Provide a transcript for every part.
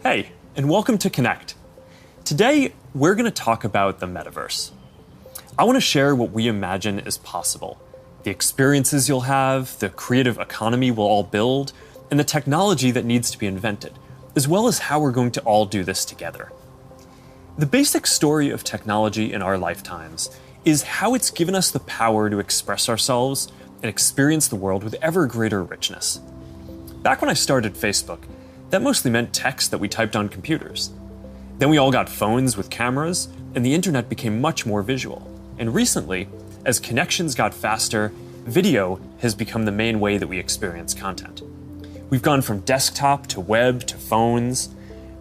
Hey, and welcome to Connect. Today, we're going to talk about the metaverse. I want to share what we imagine is possible, the experiences you'll have, the creative economy we'll all build, and the technology that needs to be invented, as well as how we're going to all do this together. The basic story of technology in our lifetimes is how it's given us the power to express ourselves and experience the world with ever greater richness. Back when I started Facebook, that mostly meant text that we typed on computers. Then we all got phones with cameras, and the internet became much more visual. And recently, as connections got faster, video has become the main way that we experience content. We've gone from desktop to web to phones,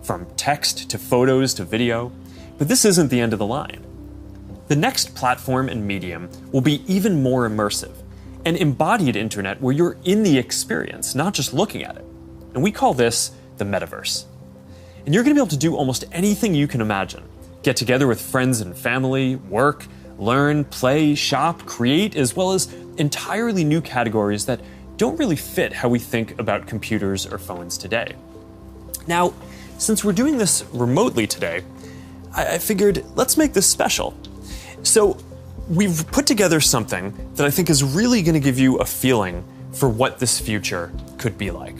from text to photos to video, but this isn't the end of the line. The next platform and medium will be even more immersive, an embodied internet where you're in the experience, not just looking at it. And we call this the metaverse. And you're going to be able to do almost anything you can imagine. Get together with friends and family, work, learn, play, shop, create, as well as entirely new categories that don't really fit how we think about computers or phones today. Now, since we're doing this remotely today, I figured let's make this special. So we've put together something that I think is really going to give you a feeling for what this future could be like.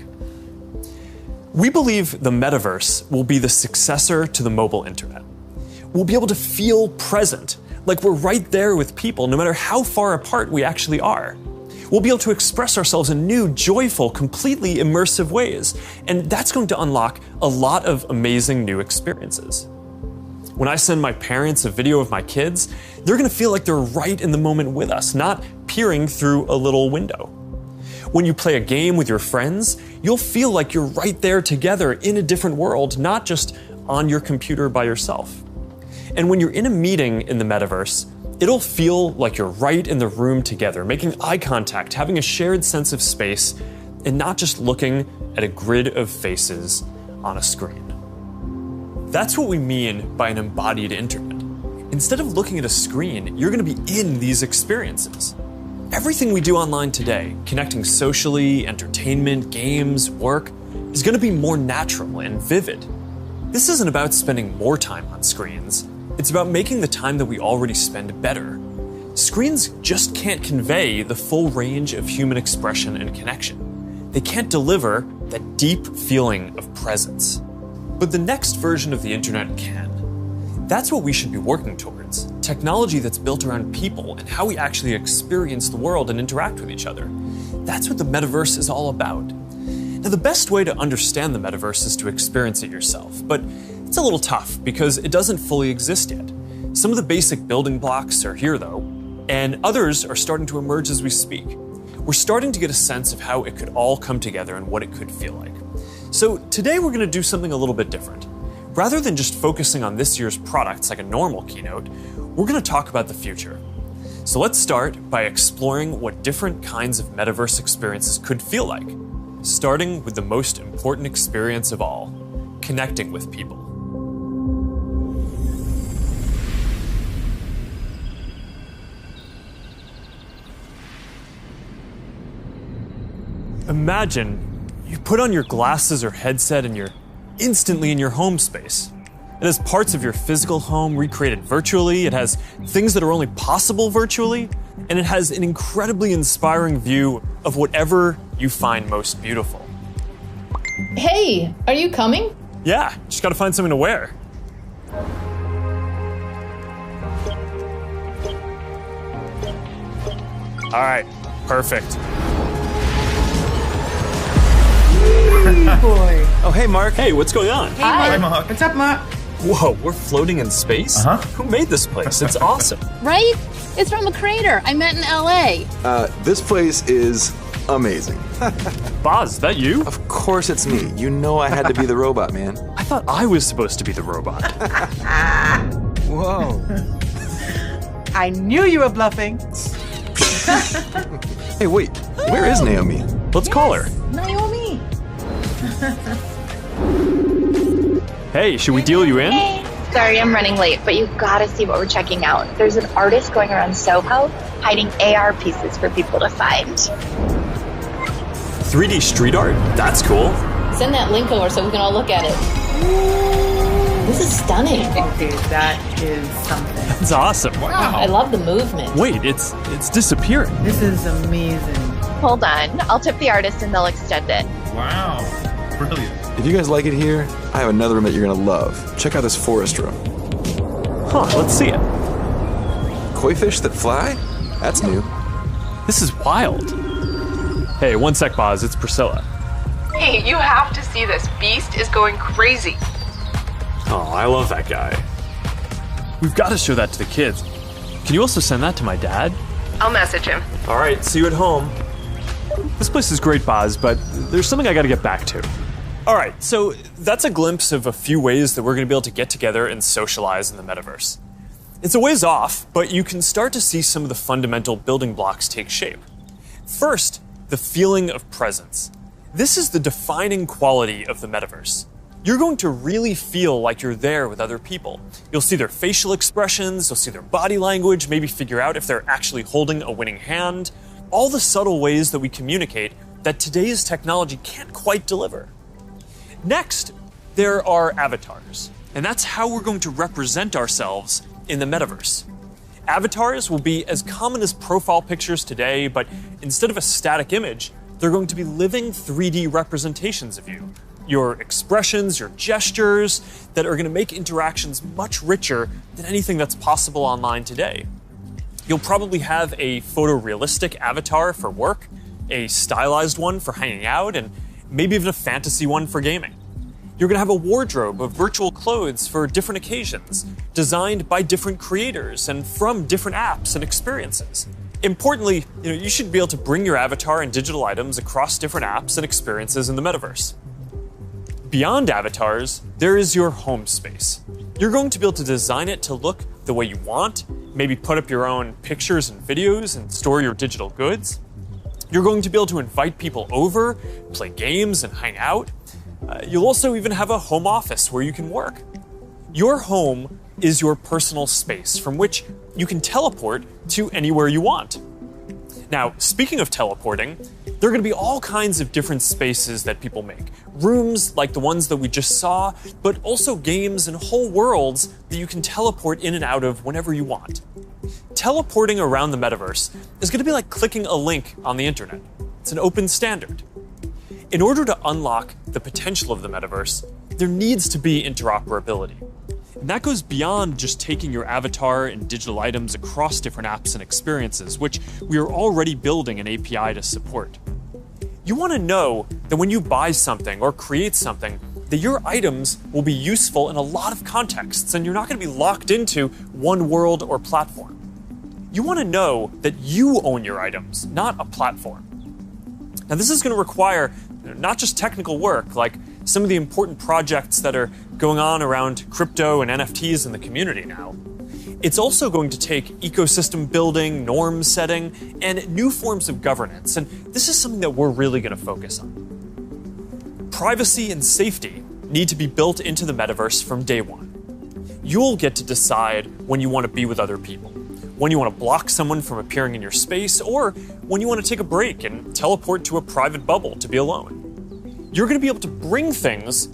We believe the metaverse will be the successor to the mobile internet. We'll be able to feel present, like we're right there with people, no matter how far apart we actually are. We'll be able to express ourselves in new, joyful, completely immersive ways, and that's going to unlock a lot of amazing new experiences. When I send my parents a video of my kids, they're going to feel like they're right in the moment with us, not peering through a little window. When you play a game with your friends, you'll feel like you're right there together in a different world, not just on your computer by yourself. And when you're in a meeting in the metaverse, it'll feel like you're right in the room together, making eye contact, having a shared sense of space, and not just looking at a grid of faces on a screen. That's what we mean by an embodied internet. Instead of looking at a screen, you're going to be in these experiences. Everything we do online today, connecting socially, entertainment, games, work, is going to be more natural and vivid. This isn't about spending more time on screens. It's about making the time that we already spend better. Screens just can't convey the full range of human expression and connection. They can't deliver that deep feeling of presence. But the next version of the internet can. That's what we should be working towards. Technology that's built around people and how we actually experience the world and interact with each other. That's what the metaverse is all about. Now, the best way to understand the metaverse is to experience it yourself, but it's a little tough because it doesn't fully exist yet. Some of the basic building blocks are here though, and others are starting to emerge as we speak. We're starting to get a sense of how it could all come together and what it could feel like. So today we're going to do something a little bit different. Rather than just focusing on this year's products like a normal keynote, we're going to talk about the future. So let's start by exploring what different kinds of metaverse experiences could feel like, starting with the most important experience of all, connecting with people. Imagine you put on your glasses or headset and you're instantly in your home space. It has parts of your physical home recreated virtually, it has things that are only possible virtually, and it has an incredibly inspiring view of whatever you find most beautiful. Hey, are you coming? Yeah, just gotta find something to wear. All right, perfect. Boy. Oh, hey, Mark. Hey, what's going on? Hey, Mark. Hi, Mark. What's up, Mark? Whoa, we're floating in space? Uh-huh. Who made this place? It's awesome. Right? It's from a creator I met in LA. This place is amazing. Boz, is that you? Of course it's me. You know I had to be the robot, man. I thought I was supposed to be the robot. Whoa. I knew you were bluffing. Hey, wait. Where is Naomi? Let's call her. Naomi. Hey, should we deal you in? Hey. Sorry, I'm running late, but you've got to see what we're checking out. There's an artist going around Soho hiding AR pieces for people to find. 3D street art? That's cool. Send that link over so we can all look at it. This is stunning. Okay, that is something. It's awesome. I love the movement. Wait, it's disappearing. This is amazing. Hold on. I'll tip the artist and they'll extend it. Wow. Brilliant. If you guys like it here, I have another room that you're gonna love. Check out this forest room. Huh, let's see it. Koi fish that fly? That's new. This is wild. Hey, one sec, Boz, it's Priscilla. Hey, you have to see this. Beast is going crazy. Oh, I love that guy. We've got to show that to the kids. Can you also send that to my dad? I'll message him. All right, see you at home. This place is great, Boz, but there's something I got to get back to. All right, so that's a glimpse of a few ways that we're going to be able to get together and socialize in the metaverse. It's a ways off, but you can start to see some of the fundamental building blocks take shape. First, the feeling of presence. This is the defining quality of the metaverse. You're going to really feel like you're there with other people. You'll see their facial expressions, you'll see their body language, maybe figure out if they're actually holding a winning hand. All the subtle ways that we communicate that today's technology can't quite deliver. Next, there are avatars, and that's how we're going to represent ourselves in the metaverse. Avatars will be as common as profile pictures today, but instead of a static image, they're going to be living 3D representations of you. Your expressions, your gestures, that are going to make interactions much richer than anything that's possible online today. You'll probably have a photorealistic avatar for work, a stylized one for hanging out, and maybe even a fantasy one for gaming. You're going to have a wardrobe of virtual clothes for different occasions, designed by different creators and from different apps and experiences. Importantly, you should be able to bring your avatar and digital items across different apps and experiences in the metaverse. Beyond avatars, there is your home space. You're going to be able to design it to look the way you want, maybe put up your own pictures and videos and store your digital goods. You're going to be able to invite people over, play games and hang out. You'll also even have a home office where you can work. Your home is your personal space from which you can teleport to anywhere you want. Now, speaking of teleporting, there are going to be all kinds of different spaces that people make. Rooms like the ones that we just saw, but also games and whole worlds that you can teleport in and out of whenever you want. Teleporting around the metaverse is going to be like clicking a link on the internet. It's an open standard. In order to unlock the potential of the metaverse, there needs to be interoperability. And that goes beyond just taking your avatar and digital items across different apps and experiences, which we are already building an API to support. You want to know that when you buy something or create something, that your items will be useful in a lot of contexts and you're not going to be locked into one world or platform. You want to know that you own your items, not a platform. Now, this is going to require not just technical work, like some of the important projects that are going on around crypto and NFTs in the community now. It's also going to take ecosystem building, norm setting, and new forms of governance, and this is something that we're really going to focus on. Privacy and safety need to be built into the metaverse from day one. You'll get to decide when you want to be with other people, when you want to block someone from appearing in your space, or when you want to take a break and teleport to a private bubble to be alone. You're going to be able to bring things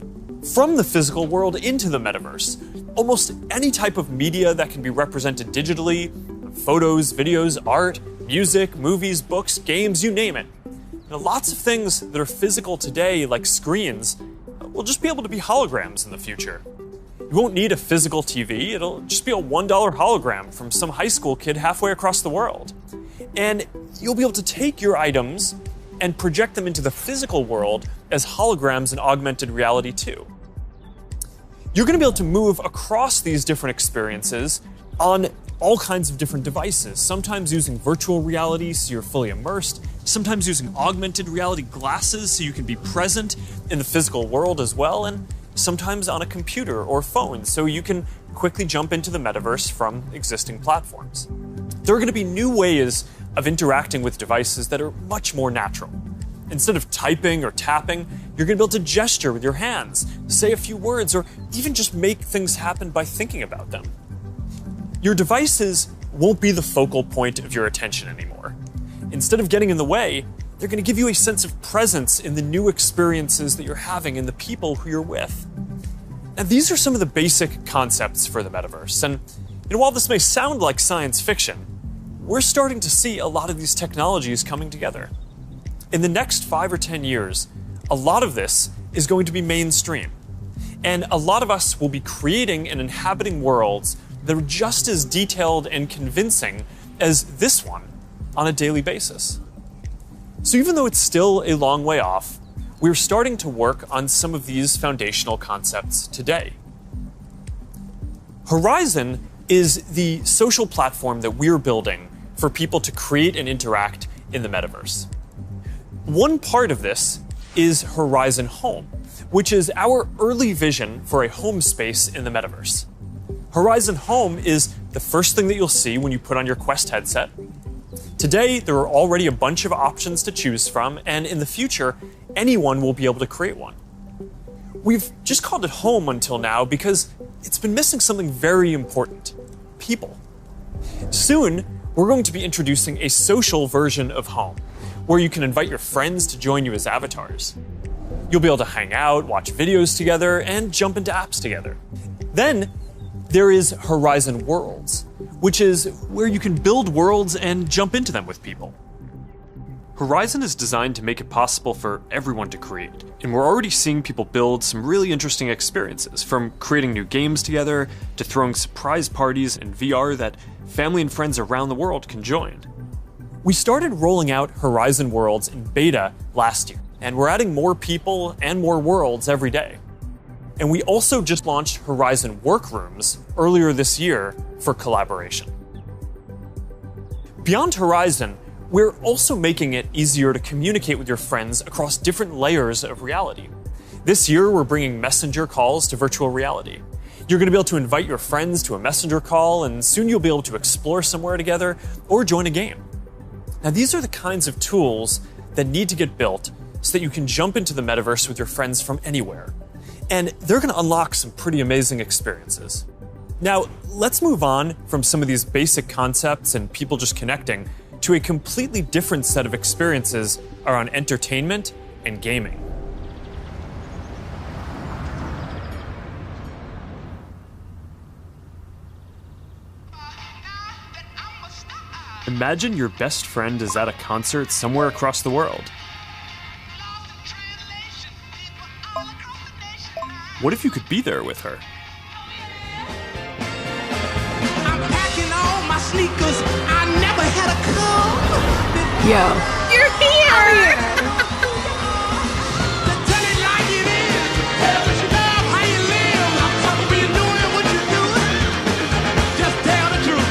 from the physical world into the metaverse. Almost any type of media that can be represented digitally, photos, videos, art, music, movies, books, games, you name it. Lots of things that are physical today, like screens, will just be able to be holograms in the future. You won't need a physical TV, it'll just be a $1 hologram from some high school kid halfway across the world. And you'll be able to take your items and project them into the physical world as holograms in augmented reality too. You're going to be able to move across these different experiences on all kinds of different devices, sometimes using virtual reality so you're fully immersed, sometimes using augmented reality glasses so you can be present in the physical world as well, and sometimes on a computer or phone so you can quickly jump into the metaverse from existing platforms. There are going to be new ways of interacting with devices that are much more natural. Instead of typing or tapping, you're going to be able to gesture with your hands, say a few words, or even just make things happen by thinking about them. Your devices won't be the focal point of your attention anymore. Instead of getting in the way, they're going to give you a sense of presence in the new experiences that you're having and the people who you're with. Now, these are some of the basic concepts for the metaverse. And while this may sound like science fiction, we're starting to see a lot of these technologies coming together. In the next 5 or 10 years, a lot of this is going to be mainstream. And a lot of us will be creating and inhabiting worlds that are just as detailed and convincing as this one on a daily basis. So even though it's still a long way off, we're starting to work on some of these foundational concepts today. Horizon is the social platform that we're building for people to create and interact in the metaverse. One part of this is Horizon Home, which is our early vision for a home space in the metaverse. Horizon Home is the first thing that you'll see when you put on your Quest headset. Today, there are already a bunch of options to choose from, and in the future, anyone will be able to create one. We've just called it home until now because it's been missing something very important: people. Soon, we're going to be introducing a social version of home, where you can invite your friends to join you as avatars. You'll be able to hang out, watch videos together, and jump into apps together. Then, there is Horizon Worlds, which is where you can build worlds and jump into them with people. Horizon is designed to make it possible for everyone to create, and we're already seeing people build some really interesting experiences, from creating new games together to throwing surprise parties in VR that family and friends around the world can join. We started rolling out Horizon Worlds in beta last year, and we're adding more people and more worlds every day. And we also just launched Horizon Workrooms earlier this year for collaboration. Beyond Horizon, we're also making it easier to communicate with your friends across different layers of reality. This year, we're bringing messenger calls to virtual reality. You're going to be able to invite your friends to a messenger call, and soon you'll be able to explore somewhere together or join a game. Now, these are the kinds of tools that need to get built so that you can jump into the metaverse with your friends from anywhere. And they're going to unlock some pretty amazing experiences. Now, let's move on from some of these basic concepts and people just connecting to a completely different set of experiences around entertainment and gaming. Imagine your best friend is at a concert somewhere across the world. What if you could be there with her? I'm packing all my sneakers. I never had a club. Yo. You're here! Tell it like it is. Tell what you love, how you live. I'm talking when you're doing what you're doing. Just tell the truth.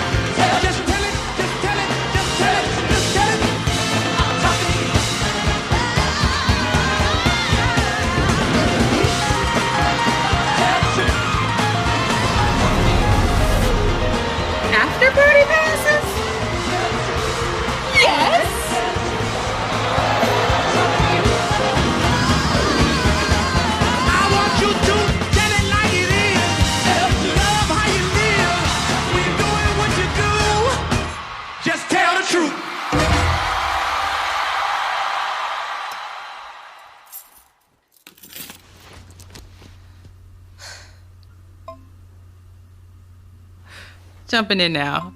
Just tell it, just tell it, just tell it, just tell it. I'm talking. After party passes? Yes! I want you to tell it like it is. Love how you live. When you're doing what you do, just tell the truth. Jumping in now.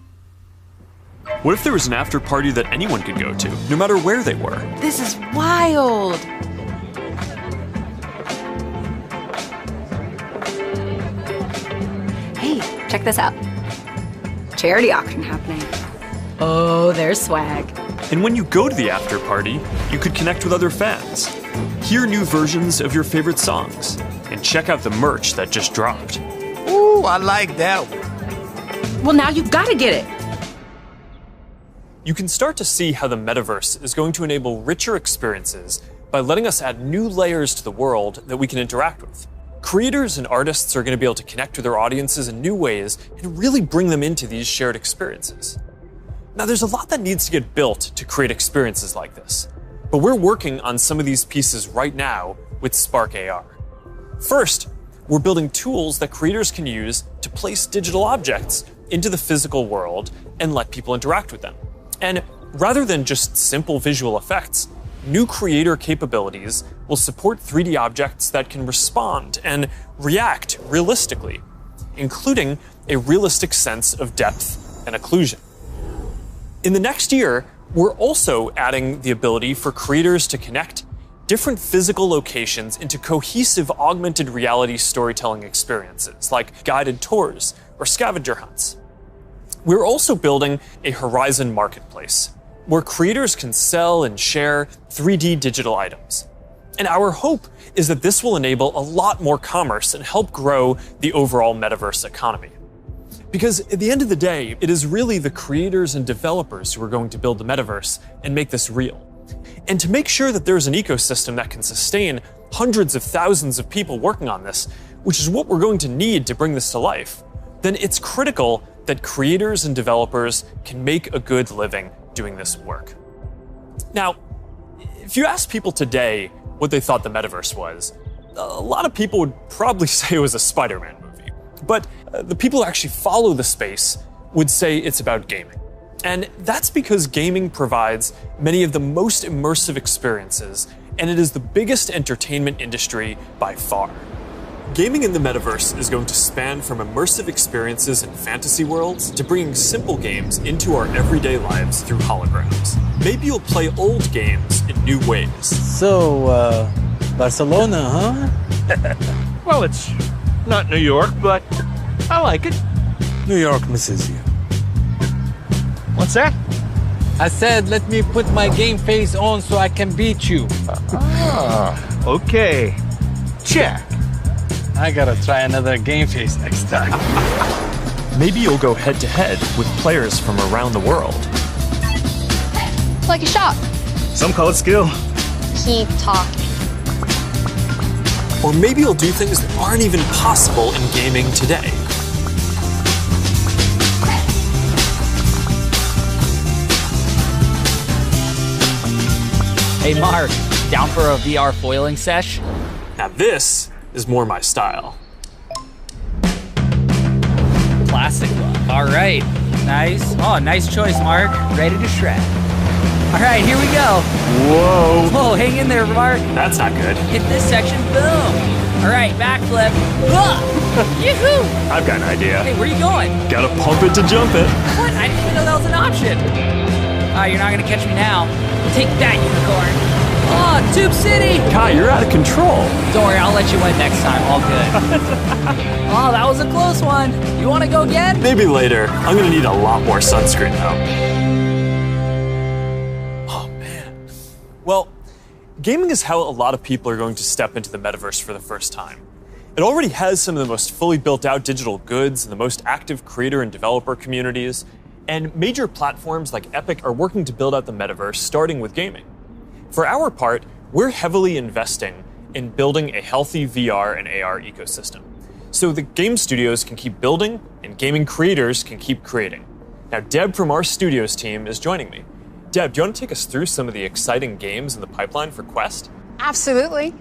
What if there was an after party that anyone could go to, no matter where they were? This is wild. Hey, check this out. Charity auction happening. Oh, there's swag. And when you go to the after party, you could connect with other fans, hear new versions of your favorite songs, and check out the merch that just dropped. Ooh, I like that one. Well, now you've got to get it. You can start to see how the metaverse is going to enable richer experiences by letting us add new layers to the world that we can interact with. Creators and artists are going to be able to connect with their audiences in new ways and really bring them into these shared experiences. Now, there's a lot that needs to get built to create experiences like this, but we're working on some of these pieces right now with Spark AR. First, we're building tools that creators can use to place digital objects into the physical world and let people interact with them. And rather than just simple visual effects, new creator capabilities will support 3D objects that can respond and react realistically, including a realistic sense of depth and occlusion. In the next year, we're also adding the ability for creators to connect different physical locations into cohesive augmented reality storytelling experiences, like guided tours or scavenger hunts. We're also building a Horizon marketplace, where creators can sell and share 3D digital items. And our hope is that this will enable a lot more commerce and help grow the overall metaverse economy. Because at the end of the day, it is really the creators and developers who are going to build the metaverse and make this real. And to make sure that there's an ecosystem that can sustain hundreds of thousands of people working on this, which is what we're going to need to bring this to life, then it's critical that creators and developers can make a good living doing this work. Now, if you ask people today what they thought the metaverse was, a lot of people would probably say it was a Spider-Man movie. But the people who actually follow the space would say it's about gaming. And that's because gaming provides many of the most immersive experiences, and it is the biggest entertainment industry by far. Gaming in the metaverse is going to span from immersive experiences in fantasy worlds to bringing simple games into our everyday lives through holograms. Maybe you'll play old games in new ways. So, Barcelona, huh? Well, it's not New York, but I like it. New York misses you. What's that? I said, let me put my game face on so I can beat you. Okay. Check. I gotta try another game face next time. Maybe you'll go head-to-head with players from around the world. Like a shop. Some call it skill. Keep talking. Or maybe you'll do things that aren't even possible in gaming today. Hey Mark, down for a VR foiling sesh? Now this is more my style. Classic look. All right, nice. Oh, nice choice, Mark. Ready to shred. All right, here we go. Whoa. Whoa, hang in there, Mark. That's not good. Hit this section, boom. All right, backflip. Yoo-hoo! I've got an idea. Hey, where are you going? Gotta pump it to jump it. What? I didn't even know that was an option. You're not gonna catch me now. Take that, unicorn. Oh, Tube City! Kai, you're out of control. Don't worry, I'll let you win next time. All good. Oh, that was a close one. You want to go again? Maybe later. I'm gonna need a lot more sunscreen though. Oh man. Well, gaming is how a lot of people are going to step into the metaverse for the first time. It already has some of the most fully built out digital goods and the most active creator and developer communities. And major platforms like Epic are working to build out the metaverse, starting with gaming. For our part, we're heavily investing in building a healthy VR and AR ecosystem, so the game studios can keep building and gaming creators can keep creating. Now, Deb from our studios team is joining me. Deb, do you want to take us through some of the exciting games in the pipeline for Quest? Absolutely.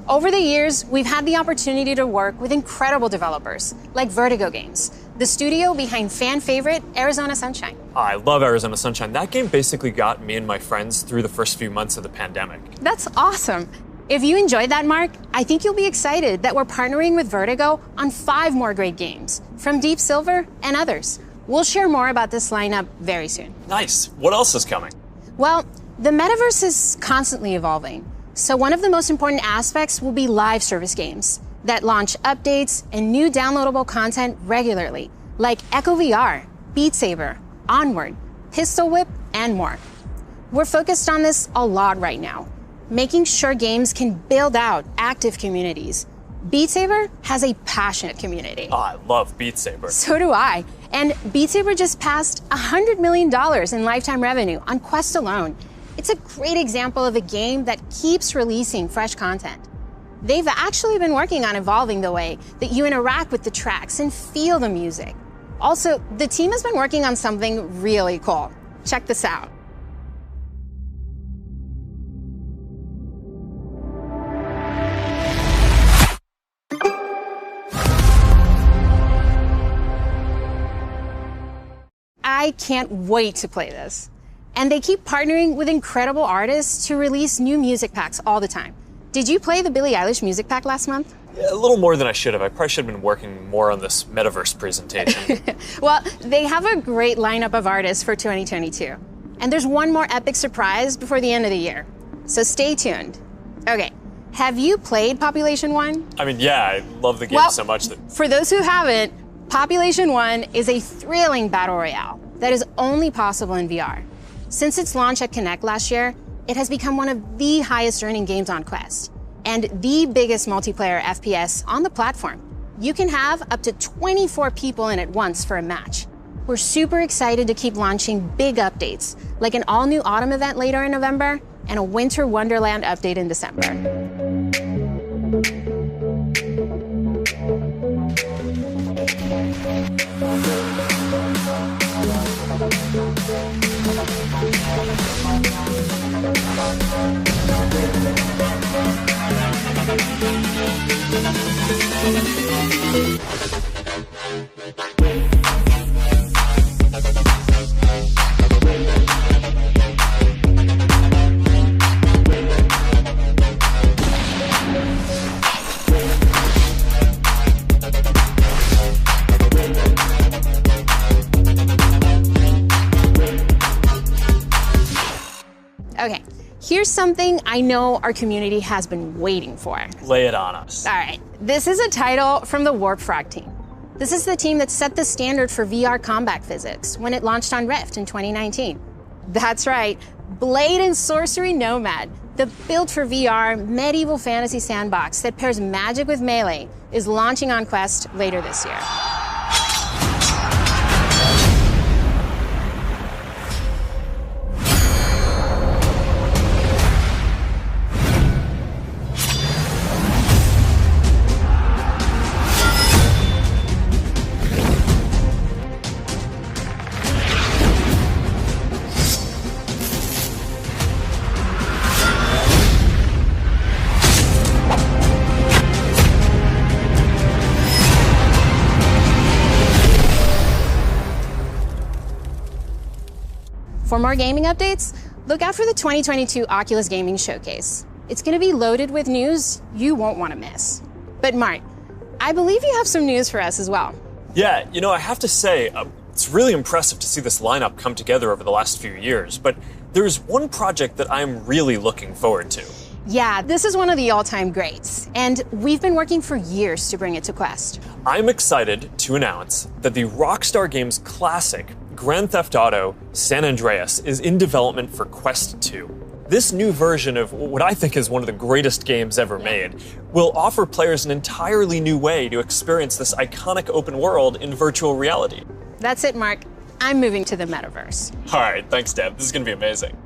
Over the years, we've had the opportunity to work with incredible developers like Vertigo Games, the studio behind fan favorite Arizona Sunshine. I love Arizona Sunshine. That game basically got me and my friends through the first few months of the pandemic. That's awesome. If you enjoyed that, Mark, I think you'll be excited that we're partnering with Vertigo on 5 more great games from Deep Silver and others. We'll share more about this lineup very soon. Nice. What else is coming? Well, the metaverse is constantly evolving. So one of the most important aspects will be live service games that launch updates and new downloadable content regularly, like Echo VR, Beat Saber, Onward, Pistol Whip, and more. We're focused on this a lot right now, making sure games can build out active communities. Beat Saber has a passionate community. Oh, I love Beat Saber. So do I. And Beat Saber just passed $100 million in lifetime revenue on Quest alone. It's a great example of a game that keeps releasing fresh content. They've actually been working on evolving the way that you interact with the tracks and feel the music. Also, the team has been working on something really cool. Check this out. I can't wait to play this. And they keep partnering with incredible artists to release new music packs all the time. Did you play the Billie Eilish music pack last month? Yeah, a little more than I should have. I probably should have been working more on this metaverse presentation. Well, they have a great lineup of artists for 2022. And there's one more epic surprise before the end of the year. So stay tuned. Okay, have you played Population 1? I mean, yeah, I love the game so much that... For those who haven't, Population 1 is a thrilling battle royale that is only possible in VR. Since its launch at Connect last year, it has become one of the highest earning games on Quest and the biggest multiplayer FPS on the platform. You can have up to 24 people in at once for a match. We're super excited to keep launching big updates, like an all-new autumn event later in November and a Winter Wonderland update in December. Okay, here's something I know our community has been waiting for. Lay it on us. All right, this is a title from the Warp Frog team. This is the team that set the standard for VR combat physics when it launched on Rift in 2019. That's right, Blade and Sorcery Nomad, the built for VR medieval fantasy sandbox that pairs magic with melee, is launching on Quest later this year. For more gaming updates, look out for the 2022 Oculus Gaming Showcase. It's going to be loaded with news you won't want to miss. But Mark, I believe you have some news for us as well. Yeah, you know, I have to say, it's really impressive to see this lineup come together over the last few years, but there's one project that I'm really looking forward to. Yeah, this is one of the all-time greats, and we've been working for years to bring it to Quest. I'm excited to announce that the Rockstar Games classic Grand Theft Auto San Andreas is in development for Quest 2. This new version of what I think is one of the greatest games ever made will offer players an entirely new way to experience this iconic open world in virtual reality. That's it, Mark. I'm moving to the metaverse. All right, thanks, Deb. This is going to be amazing.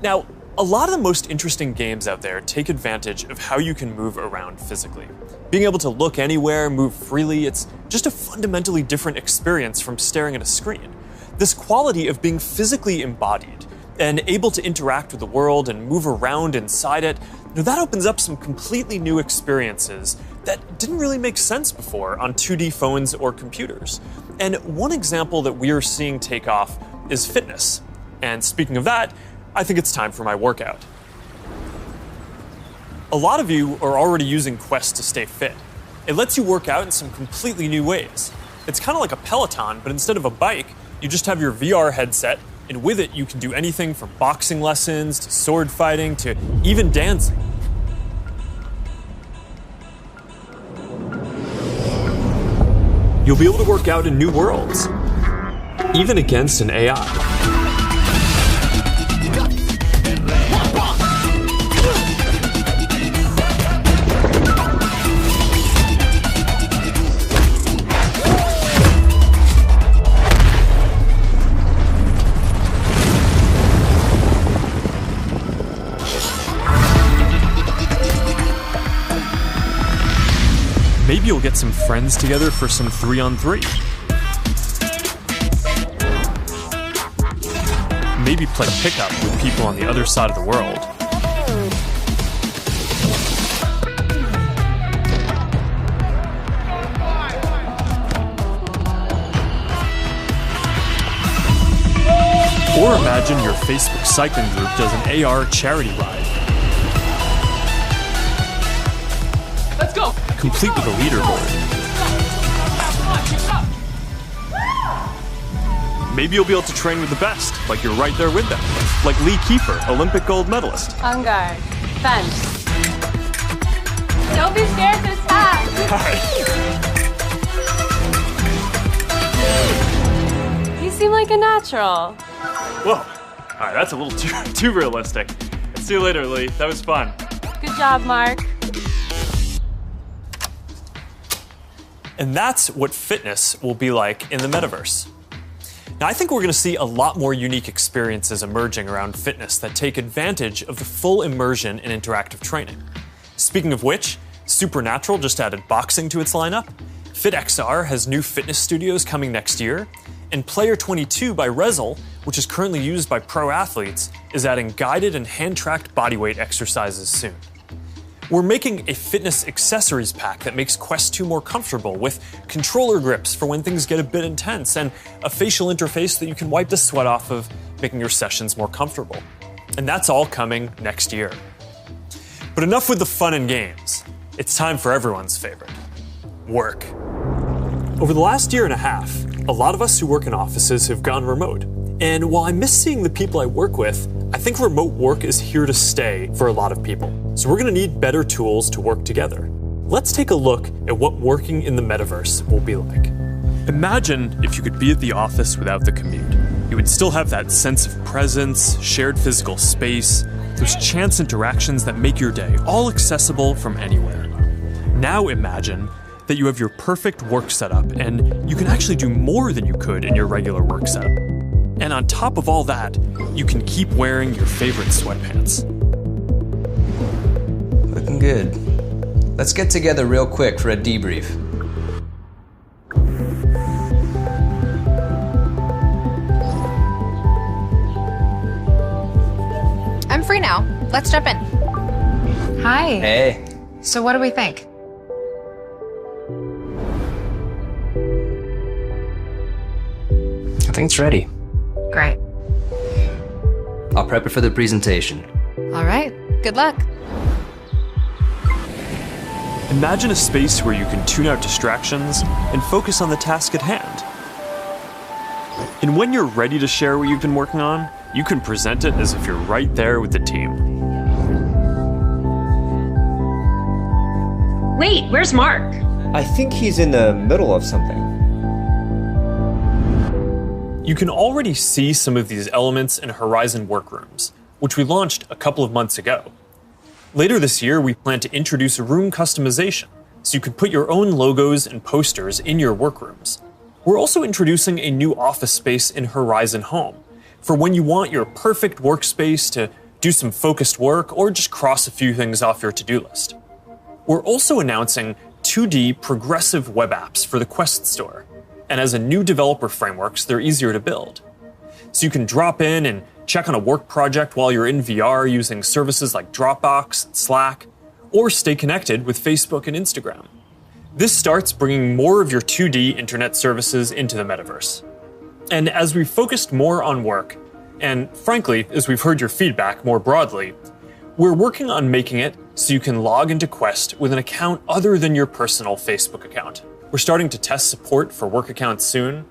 Now, a lot of the most interesting games out there take advantage of how you can move around physically. Being able to look anywhere, move freely, it's just a fundamentally different experience from staring at a screen. This quality of being physically embodied and able to interact with the world and move around inside it, that opens up some completely new experiences that didn't really make sense before on 2D phones or computers. And one example that we are seeing take off is fitness. And speaking of that, I think it's time for my workout. A lot of you are already using Quest to stay fit. It lets you work out in some completely new ways. It's kind of like a Peloton, but instead of a bike, you just have your VR headset, and with it you can do anything from boxing lessons to sword fighting to even dancing. You'll be able to work out in new worlds, even against an AI. Maybe you'll get some friends together for some 3-on-3. Maybe play pickup with people on the other side of the world. Or Or imagine your Facebook cycling group does an AR charity ride. Let's go! Complete with a leaderboard. Maybe you'll be able to train with the best, like you're right there with them. Like Lee Kiefer, Olympic gold medalist. On guard. Fence. Don't be scared this time. You seem like a natural. Whoa. All right, that's a little too realistic. See you later, Lee. That was fun. Good job, Mark. And that's what fitness will be like in the metaverse. Now, I think we're going to see a lot more unique experiences emerging around fitness that take advantage of the full immersion in interactive training. Speaking of which, Supernatural just added boxing to its lineup, FitXR has new fitness studios coming next year, and Player 22 by Rezzil, which is currently used by pro athletes, is adding guided and hand-tracked bodyweight exercises soon. We're making a fitness accessories pack that makes Quest 2 more comfortable with controller grips for when things get a bit intense and a facial interface that you can wipe the sweat off of, making your sessions more comfortable. And that's all coming next year. But enough with the fun and games. It's time for everyone's favorite, work. Over the last year and a half, a lot of us who work in offices have gone remote. And while I miss seeing the people I work with, I think remote work is here to stay for a lot of people. So we're going to need better tools to work together. Let's take a look at what working in the metaverse will be like. Imagine if you could be at the office without the commute. You would still have that sense of presence, shared physical space, those chance interactions that make your day all accessible from anywhere. Now imagine that you have your perfect work setup and you can actually do more than you could in your regular work setup. And on top of all that, you can keep wearing your favorite sweatpants. Looking good. Let's get together real quick for a debrief. I'm free now. Let's jump in. Hi. Hey. So what do we think? I think it's ready. Great. I'll prep it for the presentation. All right. Good luck. Imagine a space where you can tune out distractions and focus on the task at hand. And when you're ready to share what you've been working on, you can present it as if you're right there with the team. Wait, where's Mark? I think he's in the middle of something. You can already see some of these elements in Horizon Workrooms, which we launched a couple of months ago. Later this year, we plan to introduce room customization, so you can put your own logos and posters in your workrooms. We're also introducing a new office space in Horizon Home, for when you want your perfect workspace to do some focused work or just cross a few things off your to-do list. We're also announcing 2D progressive web apps for the Quest Store, and as a new developer frameworks, they're easier to build. So you can drop in and check on a work project while you're in VR using services like Dropbox and Slack, or stay connected with Facebook and Instagram. This starts bringing more of your 2D internet services into the metaverse. And as we've focused more on work, and frankly, as we've heard your feedback more broadly, we're working on making it so you can log into Quest with an account other than your personal Facebook account. We're starting to test support for work accounts soon,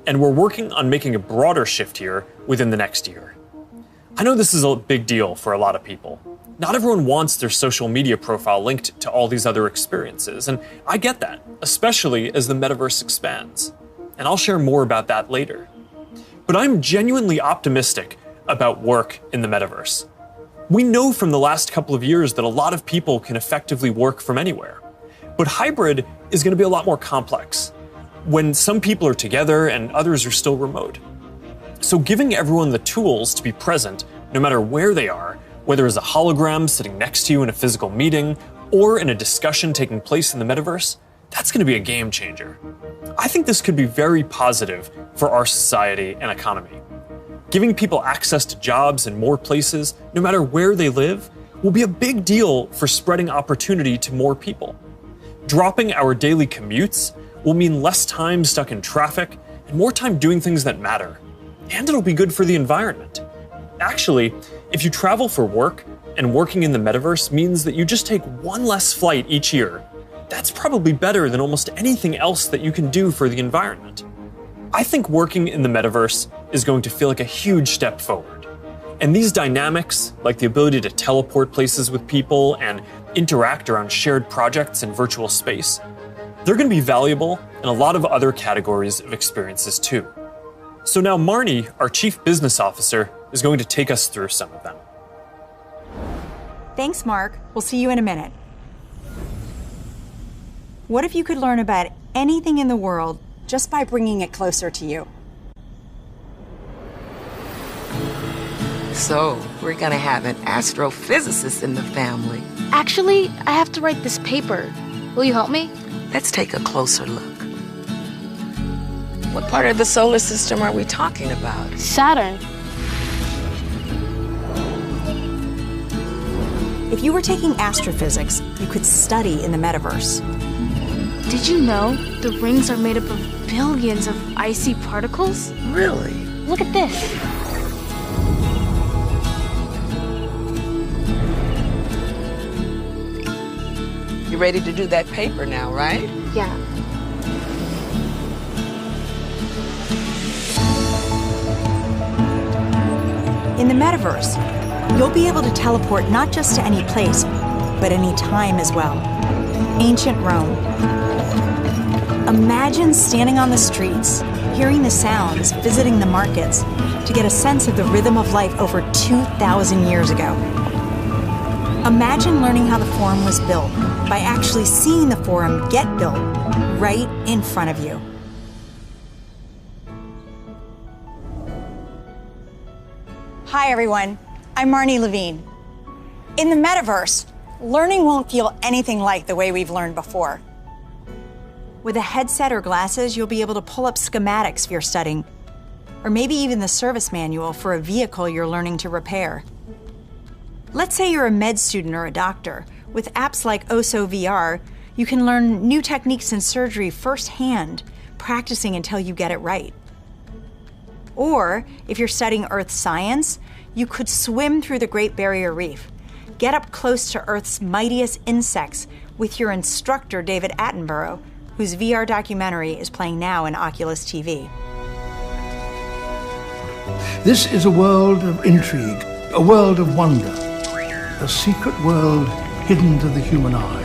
and we're working on making a broader shift here within the next year. I know this is a big deal for a lot of people. Not everyone wants their social media profile linked to all these other experiences, and I get that, especially as the metaverse expands. And I'll share more about that later. But I'm genuinely optimistic about work in the metaverse. We know from the last couple of years that a lot of people can effectively work from anywhere. But hybrid is going to be a lot more complex, when some people are together and others are still remote. So giving everyone the tools to be present, no matter where they are, whether as a hologram sitting next to you in a physical meeting or in a discussion taking place in the metaverse, that's going to be a game changer. I think this could be very positive for our society and economy. Giving people access to jobs in more places, no matter where they live, will be a big deal for spreading opportunity to more people. Dropping our daily commutes will mean less time stuck in traffic and more time doing things that matter. and it'll be good for the environment. Actually, if you travel for work and working in the metaverse means that you just take one less flight each year, that's probably better than almost anything else that you can do for the environment. I think working in the metaverse is going to feel like a huge step forward. And these dynamics, like the ability to teleport places with people and interact around shared projects in virtual space, they're going to be valuable in a lot of other categories of experiences too. So now Marnie, our Chief Business Officer, is going to take us through some of them. Thanks, Mark. We'll see you in a minute. What if you could learn about anything in the world just by bringing it closer to you? So, we're gonna have an astrophysicist in the family. Actually, I have to write this paper. Will you help me? Let's take a closer look. What part of the solar system are we talking about? Saturn. If you were taking astrophysics, you could study in the metaverse. Did you know the rings are made up of billions of icy particles? Really? Look at this. You ready to do that paper now, right? Yeah. In the metaverse, you'll be able to teleport not just to any place, but any time as well. Ancient Rome. Imagine standing on the streets, hearing the sounds, visiting the markets, to get a sense of the rhythm of life over 2,000 years ago. Imagine learning how the Forum was built by actually seeing the Forum get built right in front of you. Hi, everyone. I'm Marnie Levine. In the metaverse, learning won't feel anything like the way we've learned before. With a headset or glasses, you'll be able to pull up schematics if you're studying, or maybe even the service manual for a vehicle you're learning to repair. Let's say you're a med student or a doctor. With apps like OSO VR, you can learn new techniques in surgery firsthand, practicing until you get it right. Or, if you're studying Earth science, you could swim through the Great Barrier Reef, get up close to Earth's mightiest insects with your instructor, David Attenborough, whose VR documentary is playing now in Oculus TV. This is a world of intrigue, a world of wonder, a secret world hidden to the human eye.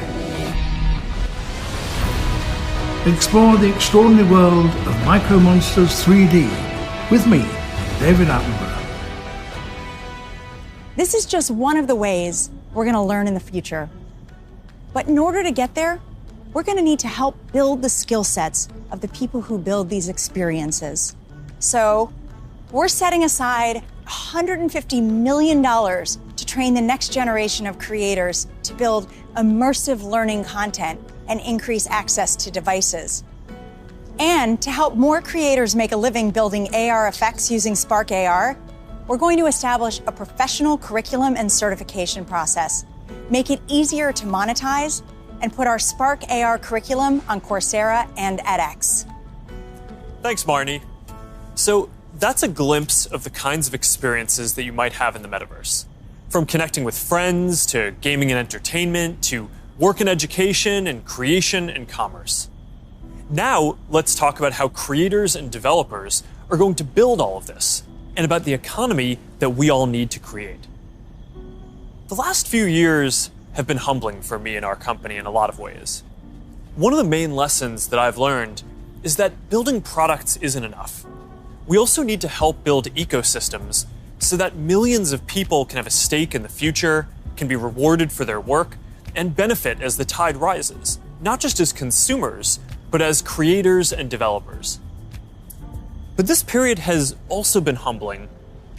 Explore the extraordinary world of Micro Monsters 3D with me, David Attenborough. This is just one of the ways we're going to learn in the future. But in order to get there, we're going to need to help build the skill sets of the people who build these experiences. So we're setting aside $150 million to train the next generation of creators to build immersive learning content and increase access to devices. And to help more creators make a living building AR effects using Spark AR, we're going to establish a professional curriculum and certification process, make it easier to monetize, and put our Spark AR curriculum on Coursera and edX. Thanks, Marnie. So that's a glimpse of the kinds of experiences that you might have in the metaverse. From connecting with friends, to gaming and entertainment, to work and education, and creation and commerce. Now, let's talk about how creators and developers are going to build all of this, and about the economy that we all need to create. The last few years have been humbling for me and our company in a lot of ways. One of the main lessons that I've learned is that building products isn't enough. We also need to help build ecosystems so that millions of people can have a stake in the future, can be rewarded for their work, and benefit as the tide rises, not just as consumers, but as creators and developers. But this period has also been humbling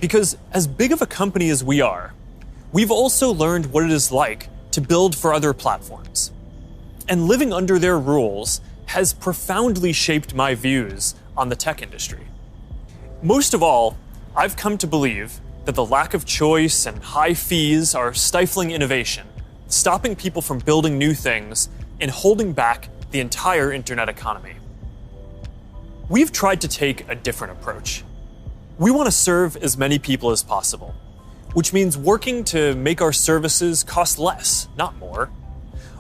because as big of a company as we are, we've also learned what it is like to build for other platforms. And living under their rules has profoundly shaped my views on the tech industry. Most of all, I've come to believe that the lack of choice and high fees are stifling innovation, stopping people from building new things, and holding back the entire internet economy. We've tried to take a different approach. We want to serve as many people as possible, which means working to make our services cost less, not more.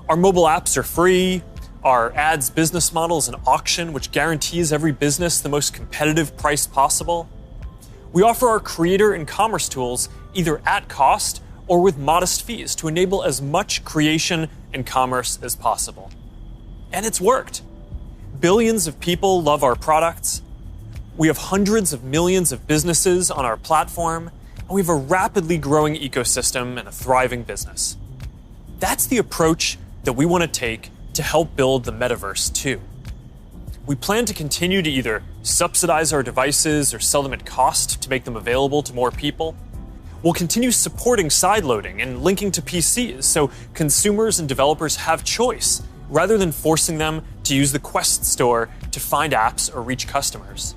Our mobile apps are free. Our ads business model is an auction which guarantees every business the most competitive price possible. We offer our creator and commerce tools either at cost or with modest fees to enable as much creation and commerce as possible. And it's worked. Billions of people love our products. We have hundreds of millions of businesses on our platform, and we have a rapidly growing ecosystem and a thriving business. That's the approach that we want to take to help build the metaverse too. We plan to continue to either subsidize our devices or sell them at cost to make them available to more people. We'll continue supporting sideloading and linking to PCs so consumers and developers have choice rather than forcing them to use the Quest store to find apps or reach customers.